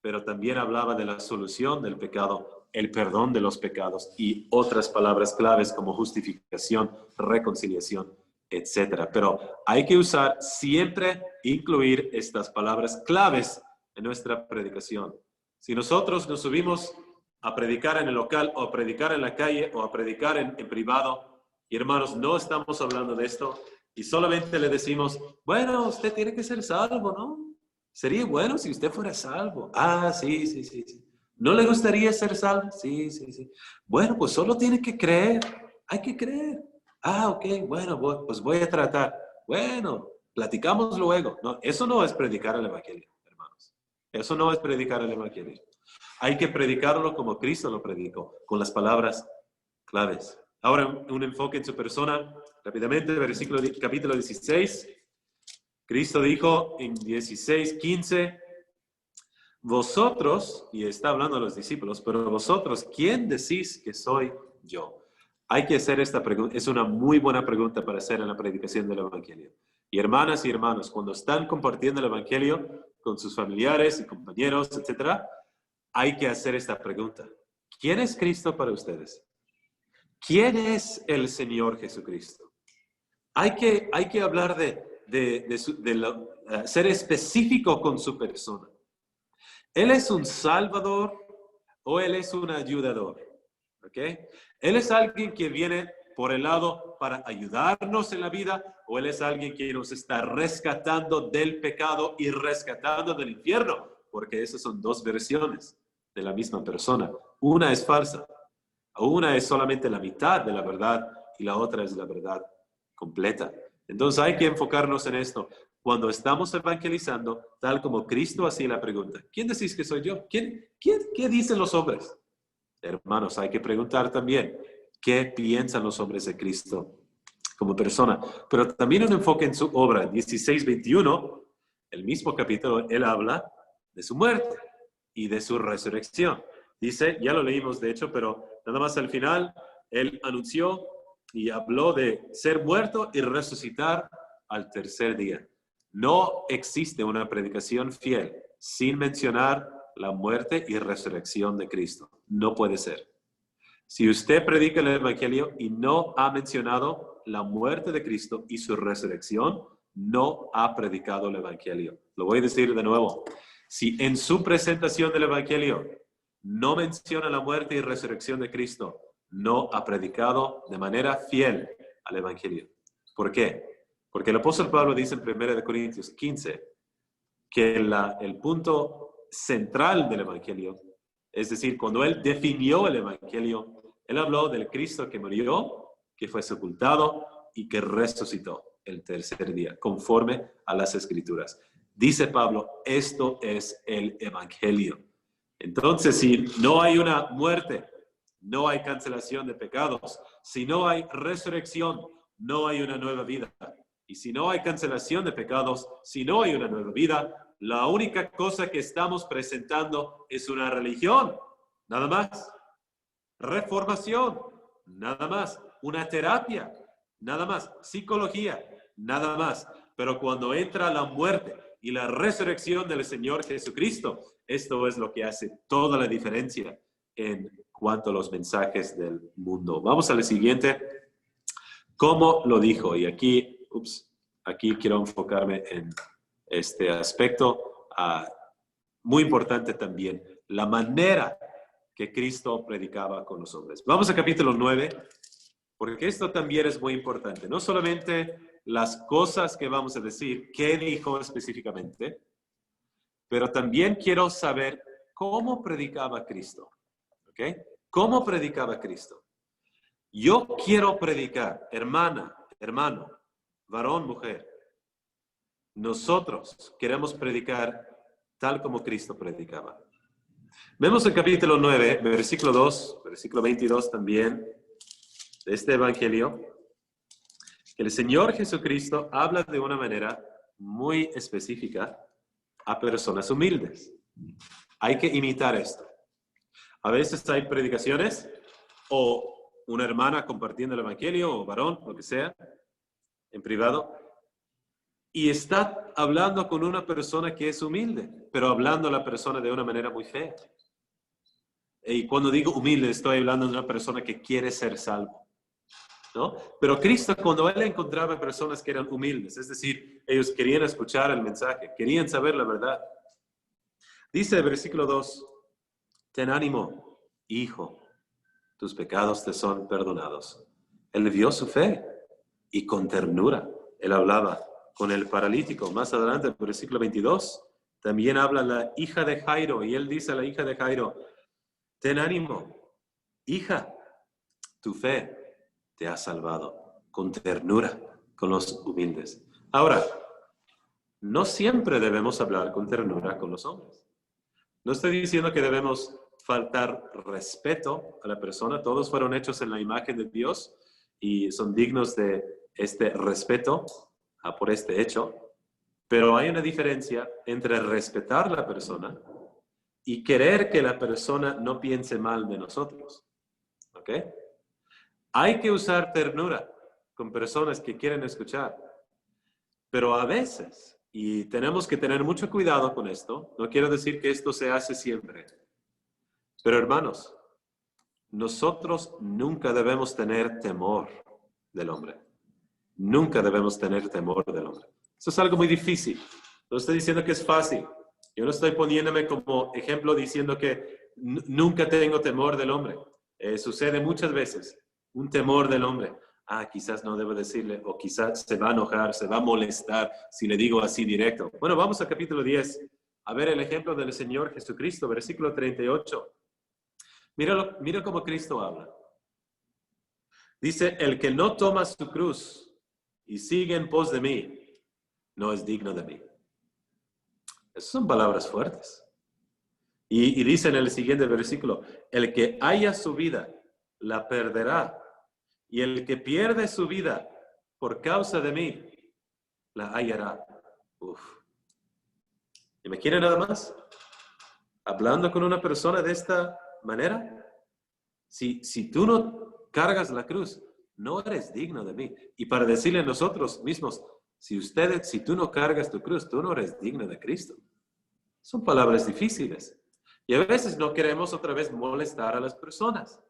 pero también hablaba de la solución del pecado, el perdón de los pecados y otras palabras claves como justificación, reconciliación, etc. Pero hay que usar siempre, incluir estas palabras claves en nuestra predicación. Si nosotros nos subimos a predicar en el local o a predicar en la calle o a predicar en privado, y hermanos, no estamos hablando de esto y solamente le decimos, bueno, usted tiene que ser salvo, ¿no? Sería bueno si usted fuera salvo. Sí. ¿No le gustaría ser salvo? Sí, sí, sí. Bueno, pues solo tiene que creer. Hay que creer. Ah, ok, bueno, pues voy a tratar. Bueno, platicamos luego. No, eso no es predicar el Evangelio, hermanos. Eso no es predicar el Evangelio. Hay que predicarlo como Cristo lo predicó, con las palabras claves. Ahora, un enfoque en su persona. Rápidamente, capítulo 16. Cristo dijo en 16:15, vosotros, y está hablando a los discípulos, pero vosotros, ¿quién decís que soy yo? Hay que hacer esta pregunta, es una muy buena pregunta para hacer en la predicación del Evangelio. Y hermanas y hermanos, cuando están compartiendo el Evangelio con sus familiares y compañeros, etc., hay que hacer esta pregunta. ¿Quién es Cristo para ustedes? ¿Quién es el Señor Jesucristo? Hay que hablar ser específico con su persona. ¿Él es un salvador o Él es un ayudador? ¿Ok? ¿Él es alguien que viene por el lado para ayudarnos en la vida o Él es alguien que nos está rescatando del pecado y rescatando del infierno? Porque esas son dos versiones de la misma persona. Una es falsa. Una es solamente la mitad de la verdad y la otra es la verdad completa. Entonces hay que enfocarnos en esto. Cuando estamos evangelizando, tal como Cristo hacía la pregunta, ¿quién decís que soy yo? ¿Qué dicen los hombres? Hermanos, hay que preguntar también, ¿qué piensan los hombres de Cristo como persona? Pero también un enfoque en su obra, 16:21, el mismo capítulo, él habla de su muerte y de su resurrección. Dice, ya lo leímos de hecho, pero nada más al final, él anunció y habló de ser muerto y resucitar al tercer día. No existe una predicación fiel sin mencionar la muerte y resurrección de Cristo. No puede ser. Si usted predica el Evangelio y no ha mencionado la muerte de Cristo y su resurrección, no ha predicado el Evangelio. Lo voy a decir de nuevo. Si en su presentación del Evangelio no menciona la muerte y resurrección de Cristo, no ha predicado de manera fiel al Evangelio. ¿Por qué? Porque el apóstol Pablo dice en 1 Corintios 15 que el punto central del Evangelio, es decir, cuando él definió el Evangelio, él habló del Cristo que murió, que fue sepultado y que resucitó el tercer día, conforme a las Escrituras. Dice Pablo, esto es el Evangelio. Entonces, si no hay una muerte, no hay cancelación de pecados. Si no hay resurrección, no hay una nueva vida. Y si no hay cancelación de pecados, si no hay una nueva vida, la única cosa que estamos presentando es una religión, nada más. Reformación, nada más. Una terapia, nada más. Psicología, nada más. Pero cuando entra la muerte y la resurrección del Señor Jesucristo, esto es lo que hace toda la diferencia en cuanto a los mensajes del mundo. Vamos a la siguiente. ¿Cómo lo dijo? Y aquí quiero enfocarme en este aspecto muy importante también, la manera que Cristo predicaba con los hombres. Vamos a capítulo 9, porque esto también es muy importante. No solamente las cosas que vamos a decir, qué dijo específicamente, pero también quiero saber cómo predicaba Cristo. ¿Ok? ¿Cómo predicaba Cristo? Yo quiero predicar, hermana, hermano, varón, mujer. Nosotros queremos predicar tal como Cristo predicaba. Vemos el capítulo 9, versículo 2, versículo 22 también, de este evangelio, que el Señor Jesucristo habla de una manera muy específica a personas humildes. Hay que imitar esto. A veces hay predicaciones o una hermana compartiendo el evangelio o varón, lo que sea, en privado, y está hablando con una persona que es humilde, pero hablando a la persona de una manera muy fea. Y cuando digo humilde, estoy hablando de una persona que quiere ser salvo, ¿no? Pero Cristo, cuando Él encontraba personas que eran humildes, es decir, ellos querían escuchar el mensaje, querían saber la verdad. Dice el versículo 2, ten ánimo, hijo, tus pecados te son perdonados. Él vio su fe y con ternura Él hablaba con el paralítico. Más adelante, el versículo 22, también habla la hija de Jairo y Él dice a la hija de Jairo, ten ánimo, hija, tu fe te ha salvado, con ternura, con los humildes. Ahora, no siempre debemos hablar con ternura con los hombres. No estoy diciendo que debemos faltar respeto a la persona. Todos fueron hechos en la imagen de Dios y son dignos de este respeto por este hecho. Pero hay una diferencia entre respetar a la persona y querer que la persona no piense mal de nosotros. ¿Ok? Hay que usar ternura con personas que quieren escuchar. Pero a veces, y tenemos que tener mucho cuidado con esto, no quiero decir que esto se hace siempre. Pero hermanos, nosotros nunca debemos tener temor del hombre. Nunca debemos tener temor del hombre. Eso es algo muy difícil. No estoy diciendo que es fácil. Yo no estoy poniéndome como ejemplo diciendo que nunca tengo temor del hombre. Sucede muchas veces. Un temor del hombre. Quizás no debo decirle, o quizás se va a enojar, se va a molestar si le digo así directo. Bueno, vamos al capítulo 10. A ver el ejemplo del Señor Jesucristo, versículo 38. Mira cómo Cristo habla. Dice, el que no toma su cruz y sigue en pos de mí, no es digno de mí. Esas son palabras fuertes. Y dice en el siguiente versículo, el que haya su vida, la perderá. Y el que pierde su vida por causa de mí, la hallará. ¿Y me quiere nada más? Hablando con una persona de esta manera, si tú no cargas la cruz, no eres digno de mí. Y para decirle a nosotros mismos, si tú no cargas tu cruz, tú no eres digno de Cristo. Son palabras difíciles. Y a veces no queremos otra vez molestar a las personas.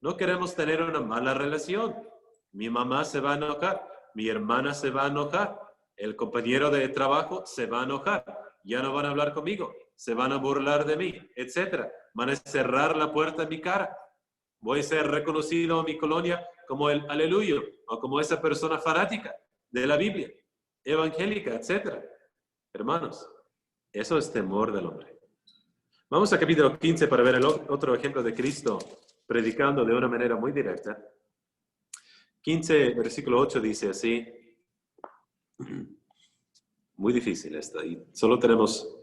No queremos tener una mala relación. Mi mamá se va a enojar, mi hermana se va a enojar, el compañero de trabajo se va a enojar, ya no van a hablar conmigo, se van a burlar de mí, etc. Van a cerrar la puerta en mi cara. Voy a ser reconocido en mi colonia como el aleluyo o como esa persona fanática de la Biblia, evangélica, etc. Hermanos, eso es temor del hombre. Vamos a capítulo 15 para ver el otro ejemplo de Cristo predicando de una manera muy directa. 15, versículo 8 dice así, muy difícil esta, y solo tenemos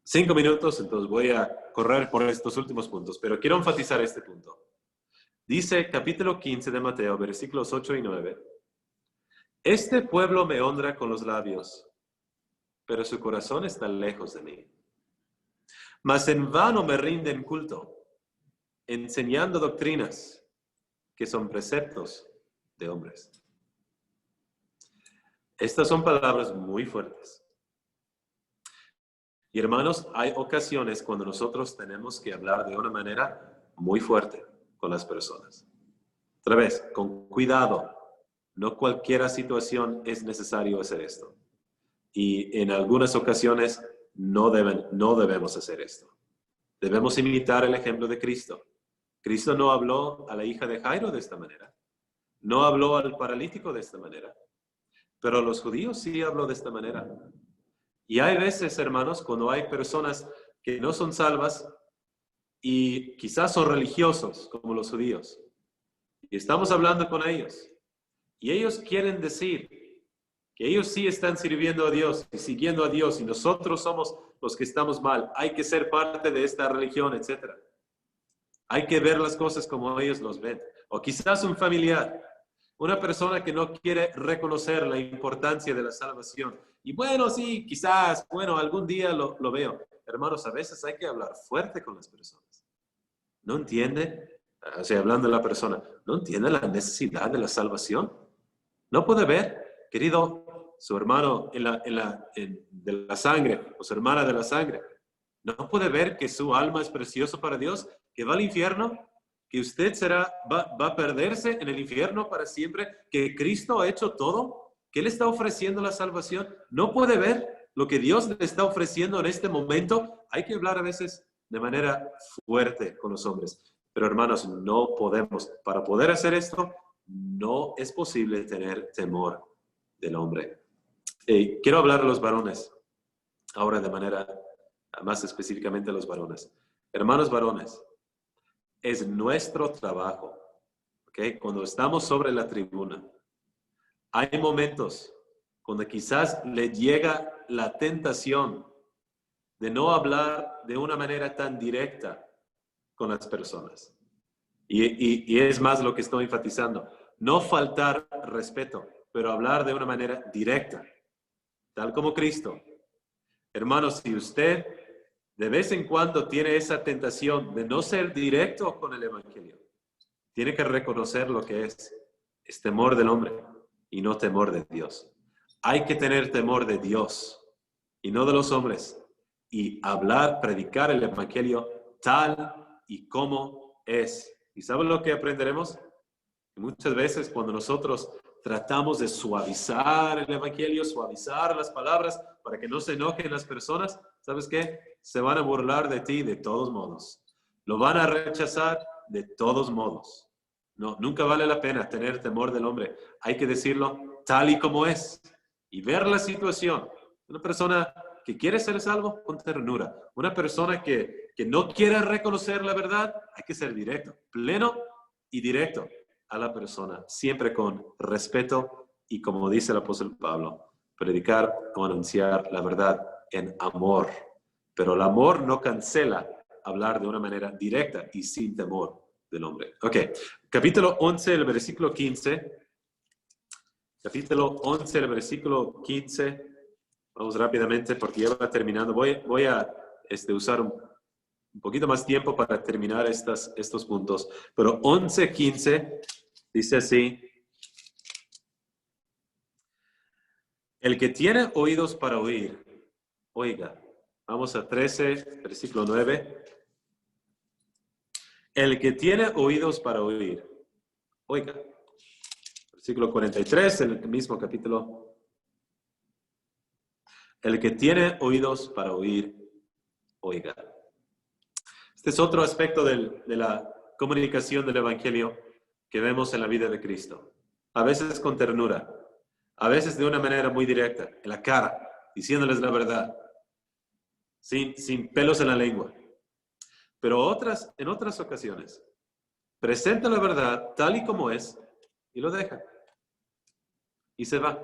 5 minutos, entonces voy a correr por estos últimos puntos, pero quiero enfatizar este punto. Dice capítulo 15 de Mateo, versículos 8 y 9, este pueblo me honra con los labios, pero su corazón está lejos de mí. Mas en vano me rinden culto, enseñando doctrinas que son preceptos de hombres. Estas son palabras muy fuertes. Y hermanos, hay ocasiones cuando nosotros tenemos que hablar de una manera muy fuerte con las personas. Otra vez, con cuidado. No cualquier situación es necesario hacer esto. Y en algunas ocasiones no debemos hacer esto. Debemos imitar el ejemplo de Cristo. Cristo no habló a la hija de Jairo de esta manera. No habló al paralítico de esta manera. Pero a los judíos sí habló de esta manera. Y hay veces, hermanos, cuando hay personas que no son salvas y quizás son religiosos, como los judíos, y estamos hablando con ellos, y ellos quieren decir que ellos sí están sirviendo a Dios y siguiendo a Dios, y nosotros somos los que estamos mal, hay que ser parte de esta religión, etc. Hay que ver las cosas como ellos los ven. O quizás un familiar, una persona que no quiere reconocer la importancia de la salvación. Y bueno, sí, quizás, algún día lo veo. Hermanos, a veces hay que hablar fuerte con las personas. ¿No entiende? O sea, hablando de la persona, ¿no entiende la necesidad de la salvación? No puede ver, querido, su hermano de la sangre, o su hermana de la sangre. No puede ver que su alma es preciosa para Dios, que va al infierno, que usted va a perderse en el infierno para siempre, que Cristo ha hecho todo, que Él está ofreciendo la salvación. No puede ver lo que Dios le está ofreciendo en este momento. Hay que hablar a veces de manera fuerte con los hombres. Pero hermanos, no podemos. Para poder hacer esto, no es posible tener temor del hombre. Quiero hablar a los varones, ahora de manera más específicamente a los varones. Hermanos varones, es nuestro trabajo. ¿Okay? Cuando estamos sobre la tribuna, hay momentos cuando quizás le llega la tentación de no hablar de una manera tan directa con las personas. Y es más lo que estoy enfatizando. No faltar respeto, pero hablar de una manera directa, tal como Cristo. Hermanos, si usted de vez en cuando tiene esa tentación de no ser directo con el Evangelio, tiene que reconocer lo que es temor del hombre y no temor de Dios. Hay que tener temor de Dios y no de los hombres y hablar, predicar el Evangelio tal y como es. ¿Y saben lo que aprenderemos? Muchas veces cuando nosotros tratamos de suavizar el Evangelio, suavizar las palabras para que no se enojen las personas, ¿sabes qué? Se van a burlar de ti de todos modos. Lo van a rechazar de todos modos. No, nunca vale la pena tener temor del hombre. Hay que decirlo tal y como es y ver la situación. Una persona que quiere ser salvo, con ternura. Una persona que no quiere reconocer la verdad, hay que ser directo, pleno y directo a la persona, siempre con respeto y, como dice el apóstol Pablo, predicar o anunciar la verdad en amor. Pero el amor no cancela hablar de una manera directa y sin temor del hombre. Ok, capítulo 11, el versículo 15. Capítulo 11, el versículo 15. Vamos rápidamente porque ya va terminando. Voy a usar un poquito más tiempo para terminar estos puntos. Pero 11, 15 dice así: el que tiene oídos para oír, oiga. Vamos a 13, versículo 9. El que tiene oídos para oír, oiga. Versículo 43, el mismo capítulo. El que tiene oídos para oír, oiga. Este es otro aspecto de la comunicación del Evangelio que vemos en la vida de Cristo. A veces con ternura, a veces de una manera muy directa, en la cara, diciéndoles la verdad, sin pelos en la lengua. Pero en otras ocasiones, presenta la verdad tal y como es y lo deja. Y se va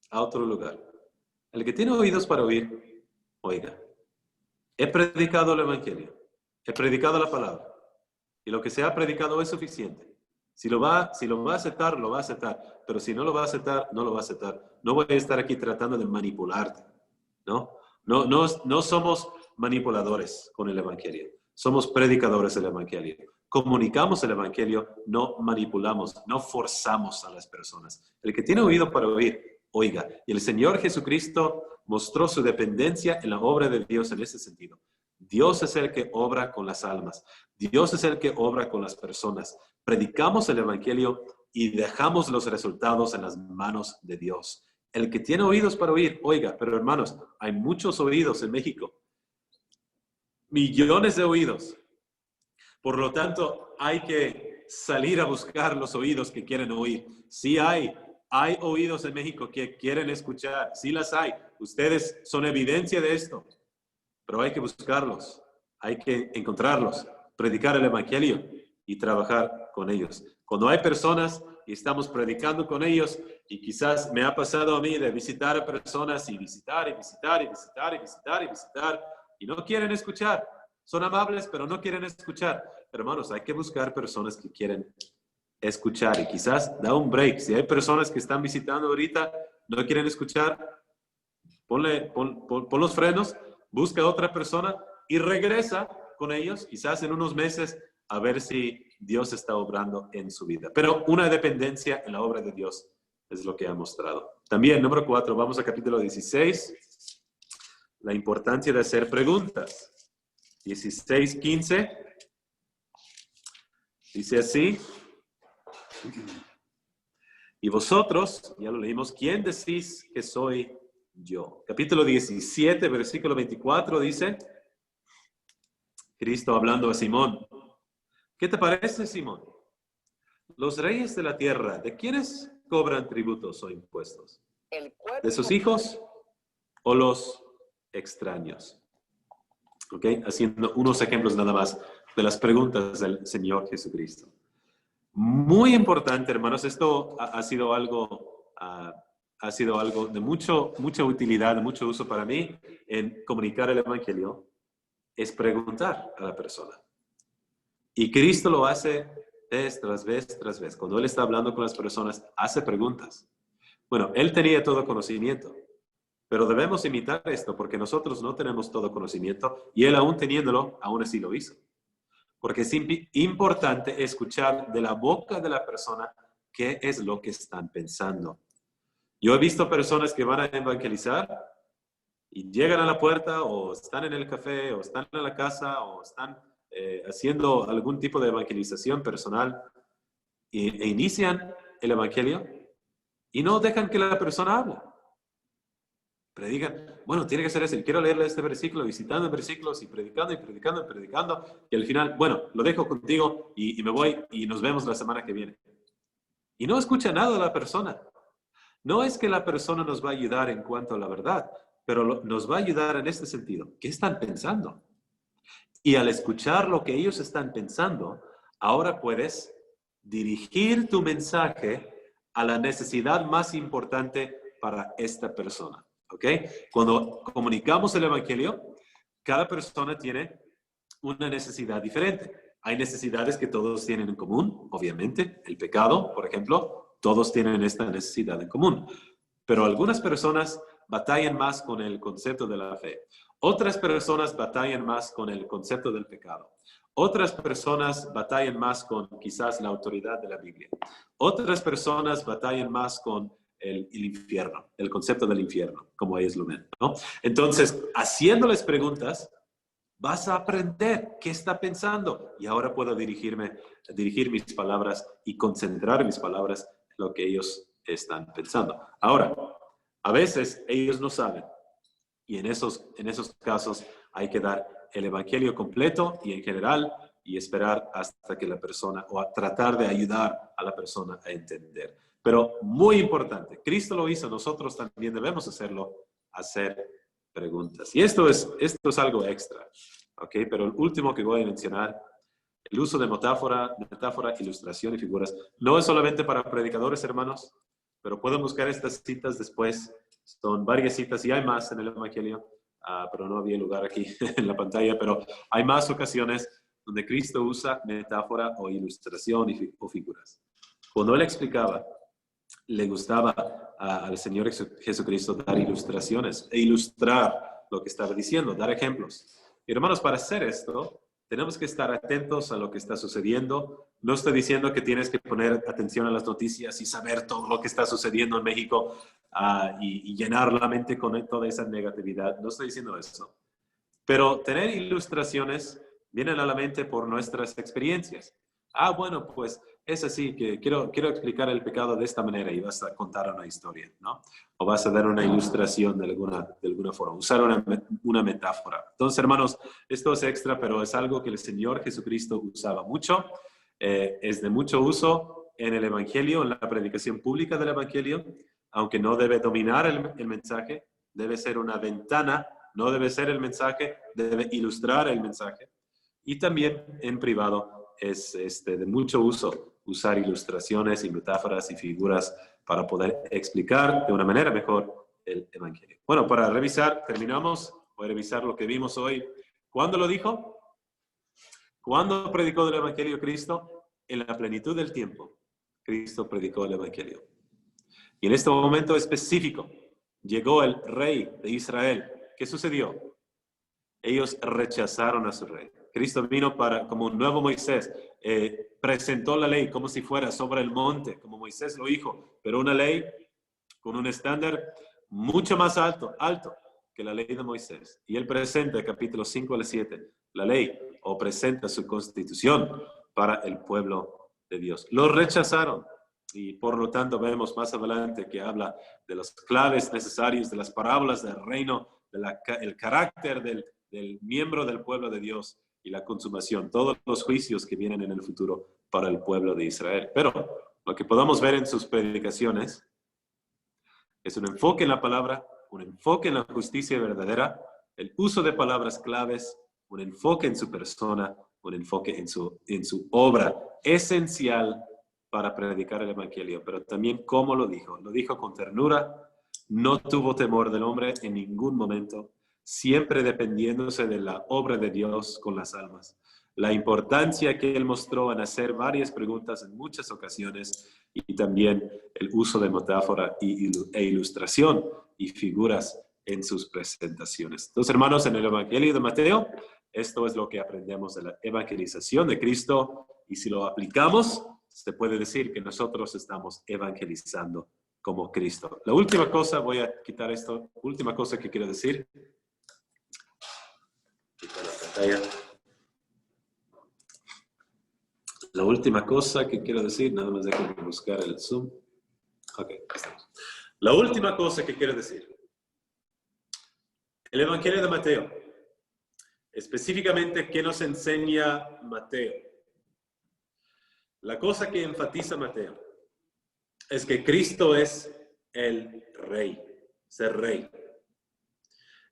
a otro lugar. El que tiene oídos para oír, oiga. He predicado el Evangelio. He predicado la palabra. Y lo que se ha predicado es suficiente. Si lo va a aceptar, lo va a aceptar. Pero si no lo va a aceptar, no lo va a aceptar. No voy a estar aquí tratando de manipularte. No somos manipuladores con el Evangelio. Somos predicadores del Evangelio. Comunicamos el Evangelio, no manipulamos, no forzamos a las personas. El que tiene oído para oír, oiga. Y el Señor Jesucristo mostró su dependencia en la obra de Dios en ese sentido. Dios es el que obra con las almas. Dios es el que obra con las personas. Predicamos el Evangelio y dejamos los resultados en las manos de Dios. El que tiene oídos para oír, oiga. Pero hermanos, hay muchos oídos en México. Millones de oídos. Por lo tanto, hay que salir a buscar los oídos que quieren oír. Sí hay oídos en México que quieren escuchar. Sí las hay. Ustedes son evidencia de esto. Pero hay que buscarlos. Hay que encontrarlos. Predicar el Evangelio y trabajar con ellos. Cuando hay personas y estamos predicando con ellos, y quizás me ha pasado a mí de visitar a personas y visitar, y no quieren escuchar. Son amables, pero no quieren escuchar. Hermanos, hay que buscar personas que quieren escuchar y quizás da un break. Si hay personas que están visitando ahorita, no quieren escuchar, pon los frenos, busca a otra persona y regresa con ellos, quizás en unos meses, a ver si Dios está obrando en su vida. Pero una dependencia en la obra de Dios es lo que ha mostrado. También, número 4, vamos a capítulo 16. La importancia de hacer preguntas. 16:15. Dice así. Y vosotros, ya lo leímos, ¿quién decís que soy yo? Capítulo 17, versículo 24 dice, Cristo hablando a Simón. ¿Qué te parece, Simón? Los reyes de la tierra, ¿de quiénes cobran tributos o impuestos? ¿De sus hijos o los extraños? ¿Ok? Haciendo unos ejemplos nada más de las preguntas del Señor Jesucristo. Muy importante, hermanos, esto ha sido algo de mucha utilidad, de mucho uso para mí en comunicar el Evangelio, es preguntar a la persona. Y Cristo lo hace vez tras vez tras vez. Cuando Él está hablando con las personas, hace preguntas. Bueno, Él tenía todo conocimiento, pero debemos imitar esto porque nosotros no tenemos todo conocimiento y Él aún teniéndolo, aún así lo hizo. Porque es importante escuchar de la boca de la persona qué es lo que están pensando. Yo he visto personas que van a evangelizar y llegan a la puerta o están en el café o están en la casa o están haciendo algún tipo de evangelización personal e inician el evangelio y no dejan que la persona hable. Predican, bueno, tiene que ser ese, quiero leerle este versículo, visitando versículos y predicando y predicando y predicando, y al final, bueno, lo dejo contigo y me voy y nos vemos la semana que viene. Y no escucha nada de la persona. No es que la persona nos va a ayudar en cuanto a la verdad, pero nos va a ayudar en este sentido. ¿Qué están pensando? Y al escuchar lo que ellos están pensando, ahora puedes dirigir tu mensaje a la necesidad más importante para esta persona. ¿Ok? Cuando comunicamos el Evangelio, cada persona tiene una necesidad diferente. Hay necesidades que todos tienen en común, obviamente. El pecado, por ejemplo, todos tienen esta necesidad en común. Pero algunas personas batallan más con el concepto de la fe. Otras personas batallan más con el concepto del pecado. Otras personas batallan más con quizás la autoridad de la Biblia. Otras personas batallan más con el infierno, el concepto del infierno, como ellos lo ven, ¿no? Entonces, haciéndoles preguntas, vas a aprender qué está pensando. Y ahora puedo dirigir mis palabras y concentrar mis palabras en lo que ellos están pensando. Ahora, a veces ellos no saben. Y en esos casos hay que dar el evangelio completo y en general y esperar hasta que la persona, o a tratar de ayudar a la persona a entender. Pero muy importante, Cristo lo hizo, nosotros también debemos hacerlo, hacer preguntas. Y esto es algo extra, ¿ok? Pero el último que voy a mencionar, el uso de metáfora, ilustración y figuras, no es solamente para predicadores, hermanos, pero pueden buscar estas citas después. Son varias citas y hay más en el Evangelio, pero no había lugar aquí en la pantalla, pero hay más ocasiones donde Cristo usa metáfora o ilustración o figuras. Cuando Él explicaba, le gustaba al Señor Jesucristo dar ilustraciones e ilustrar lo que estaba diciendo, dar ejemplos. Y hermanos, para hacer esto, tenemos que estar atentos a lo que está sucediendo. No estoy diciendo que tienes que poner atención a las noticias y saber todo lo que está sucediendo en México y llenar la mente con toda esa negatividad. No estoy diciendo eso. Pero tener ilustraciones vienen a la mente por nuestras experiencias. Bueno, pues es así, que quiero explicar el pecado de esta manera y vas a contar una historia, ¿no? O vas a dar una ilustración de alguna forma, usar una metáfora. Entonces, hermanos, esto es extra, pero es algo que el Señor Jesucristo usaba mucho. Es de mucho uso en el Evangelio, en la predicación pública del Evangelio, aunque no debe dominar el mensaje, debe ser una ventana, no debe ser el mensaje, debe ilustrar el mensaje. Y también en privado es de mucho uso usar ilustraciones y metáforas y figuras para poder explicar de una manera mejor el Evangelio. Bueno, para revisar, terminamos. Voy a revisar lo que vimos hoy. ¿Cuándo lo dijo? ¿Cuándo predicó del Evangelio Cristo? En la plenitud del tiempo, Cristo predicó el Evangelio. Y en este momento específico, llegó el rey de Israel. ¿Qué sucedió? Ellos rechazaron a su rey. Cristo vino como un nuevo Moisés, presentó la ley como si fuera sobre el monte, como Moisés lo dijo, pero una ley con un estándar mucho más alto que la ley de Moisés. Y él presenta, capítulo 5 al 7, la ley, o presenta su constitución para el pueblo de Dios. Lo rechazaron. Y por lo tanto vemos más adelante que habla de las claves necesarias, de las parábolas del reino, del carácter del miembro del pueblo de Dios y la consumación, todos los juicios que vienen en el futuro para el pueblo de Israel. Pero lo que podamos ver en sus predicaciones es un enfoque en la palabra, un enfoque en la justicia verdadera, el uso de palabras claves, un enfoque en su persona un enfoque en su obra esencial para predicar el Evangelio, pero también cómo lo dijo con ternura, no tuvo temor del hombre en ningún momento, siempre dependiéndose de la obra de Dios con las almas. La importancia que él mostró en hacer varias preguntas en muchas ocasiones y también el uso de metáfora e ilustración y figuras en sus presentaciones. Entonces, hermanos, en el Evangelio de Mateo, esto es lo que aprendemos de la evangelización de Cristo, y si lo aplicamos, se puede decir que nosotros estamos evangelizando como Cristo. La última cosa, voy a quitar esto, última cosa que quiero decir. Quitar la pantalla. La última cosa que quiero decir, nada más déjenme buscar el Zoom. Ok, estamos. La última cosa que quiero decir. El Evangelio de Mateo. Específicamente, ¿qué nos enseña Mateo? La cosa que enfatiza Mateo es que Cristo es el Rey, ser Rey.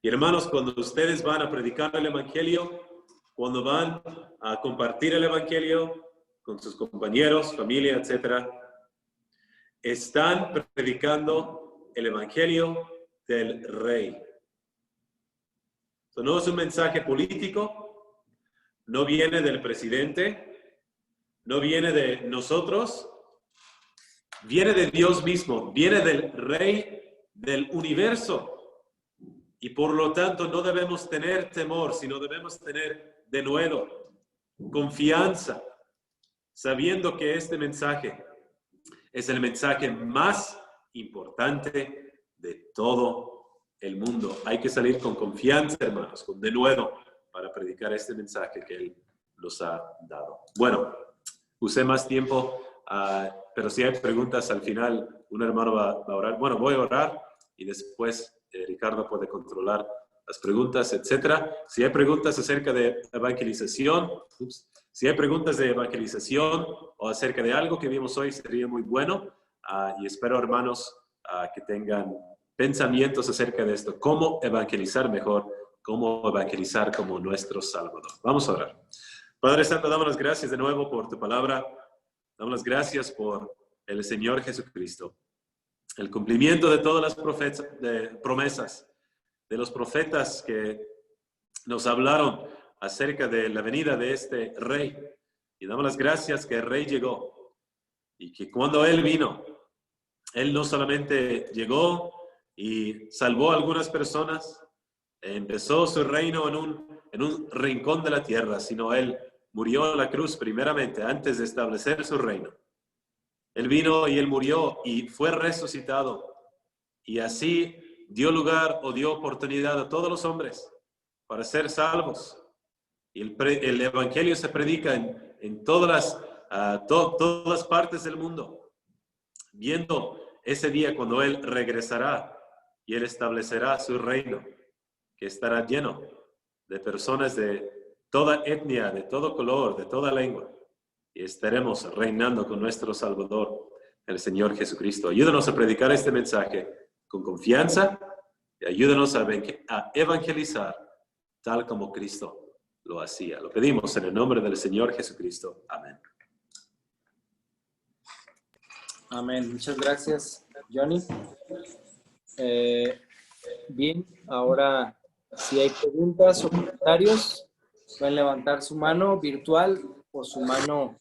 Y hermanos, cuando ustedes van a predicar el Evangelio, cuando van a compartir el Evangelio con sus compañeros, familia, etc., están predicando el Evangelio del Rey. No es un mensaje político, no viene del presidente, no viene de nosotros, viene de Dios mismo, viene del Rey del universo. Y por lo tanto no debemos tener temor, sino debemos tener denuedo, confianza, sabiendo que este mensaje es el mensaje más importante de todo el mundo. Hay que salir con confianza, hermanos, con denuedo, para predicar este mensaje que Él nos ha dado. Bueno, usé más tiempo, pero si hay preguntas al final, un hermano va a orar. Bueno, voy a orar y después Ricardo puede controlar las preguntas, etc. Si hay preguntas acerca de evangelización, si hay preguntas de evangelización o acerca de algo que vimos hoy, sería muy bueno. Y espero, hermanos, que tengan pensamientos acerca de esto. ¿Cómo evangelizar mejor? ¿Cómo evangelizar como nuestro Salvador? Vamos a orar. Padre Santo, damos las gracias de nuevo por tu palabra. Damos las gracias por el Señor Jesucristo. El cumplimiento de todas las promesas de los profetas que nos hablaron acerca de la venida de este Rey. Y damos las gracias que el Rey llegó. Y que cuando Él vino, Él no solamente llegó y salvó a algunas personas, empezó su reino en un rincón de la tierra, sino Él murió en la cruz primeramente antes de establecer su reino. Él vino y Él murió y fue resucitado, y así dio lugar o dio oportunidad a todos los hombres para ser salvos. Y el Evangelio se predica en todas las partes del mundo, viendo ese día cuando Él regresará y Él establecerá su reino, que estará lleno de personas de toda etnia, de todo color, de toda lengua. Y estaremos reinando con nuestro Salvador, el Señor Jesucristo. Ayúdanos a predicar este mensaje con confianza y ayúdanos a evangelizar tal como Cristo lo hacía. Lo pedimos en el nombre del Señor Jesucristo. Amén. Amén. Muchas gracias, Johnny. Bien, ahora si hay preguntas o comentarios, pueden levantar su mano virtual o su mano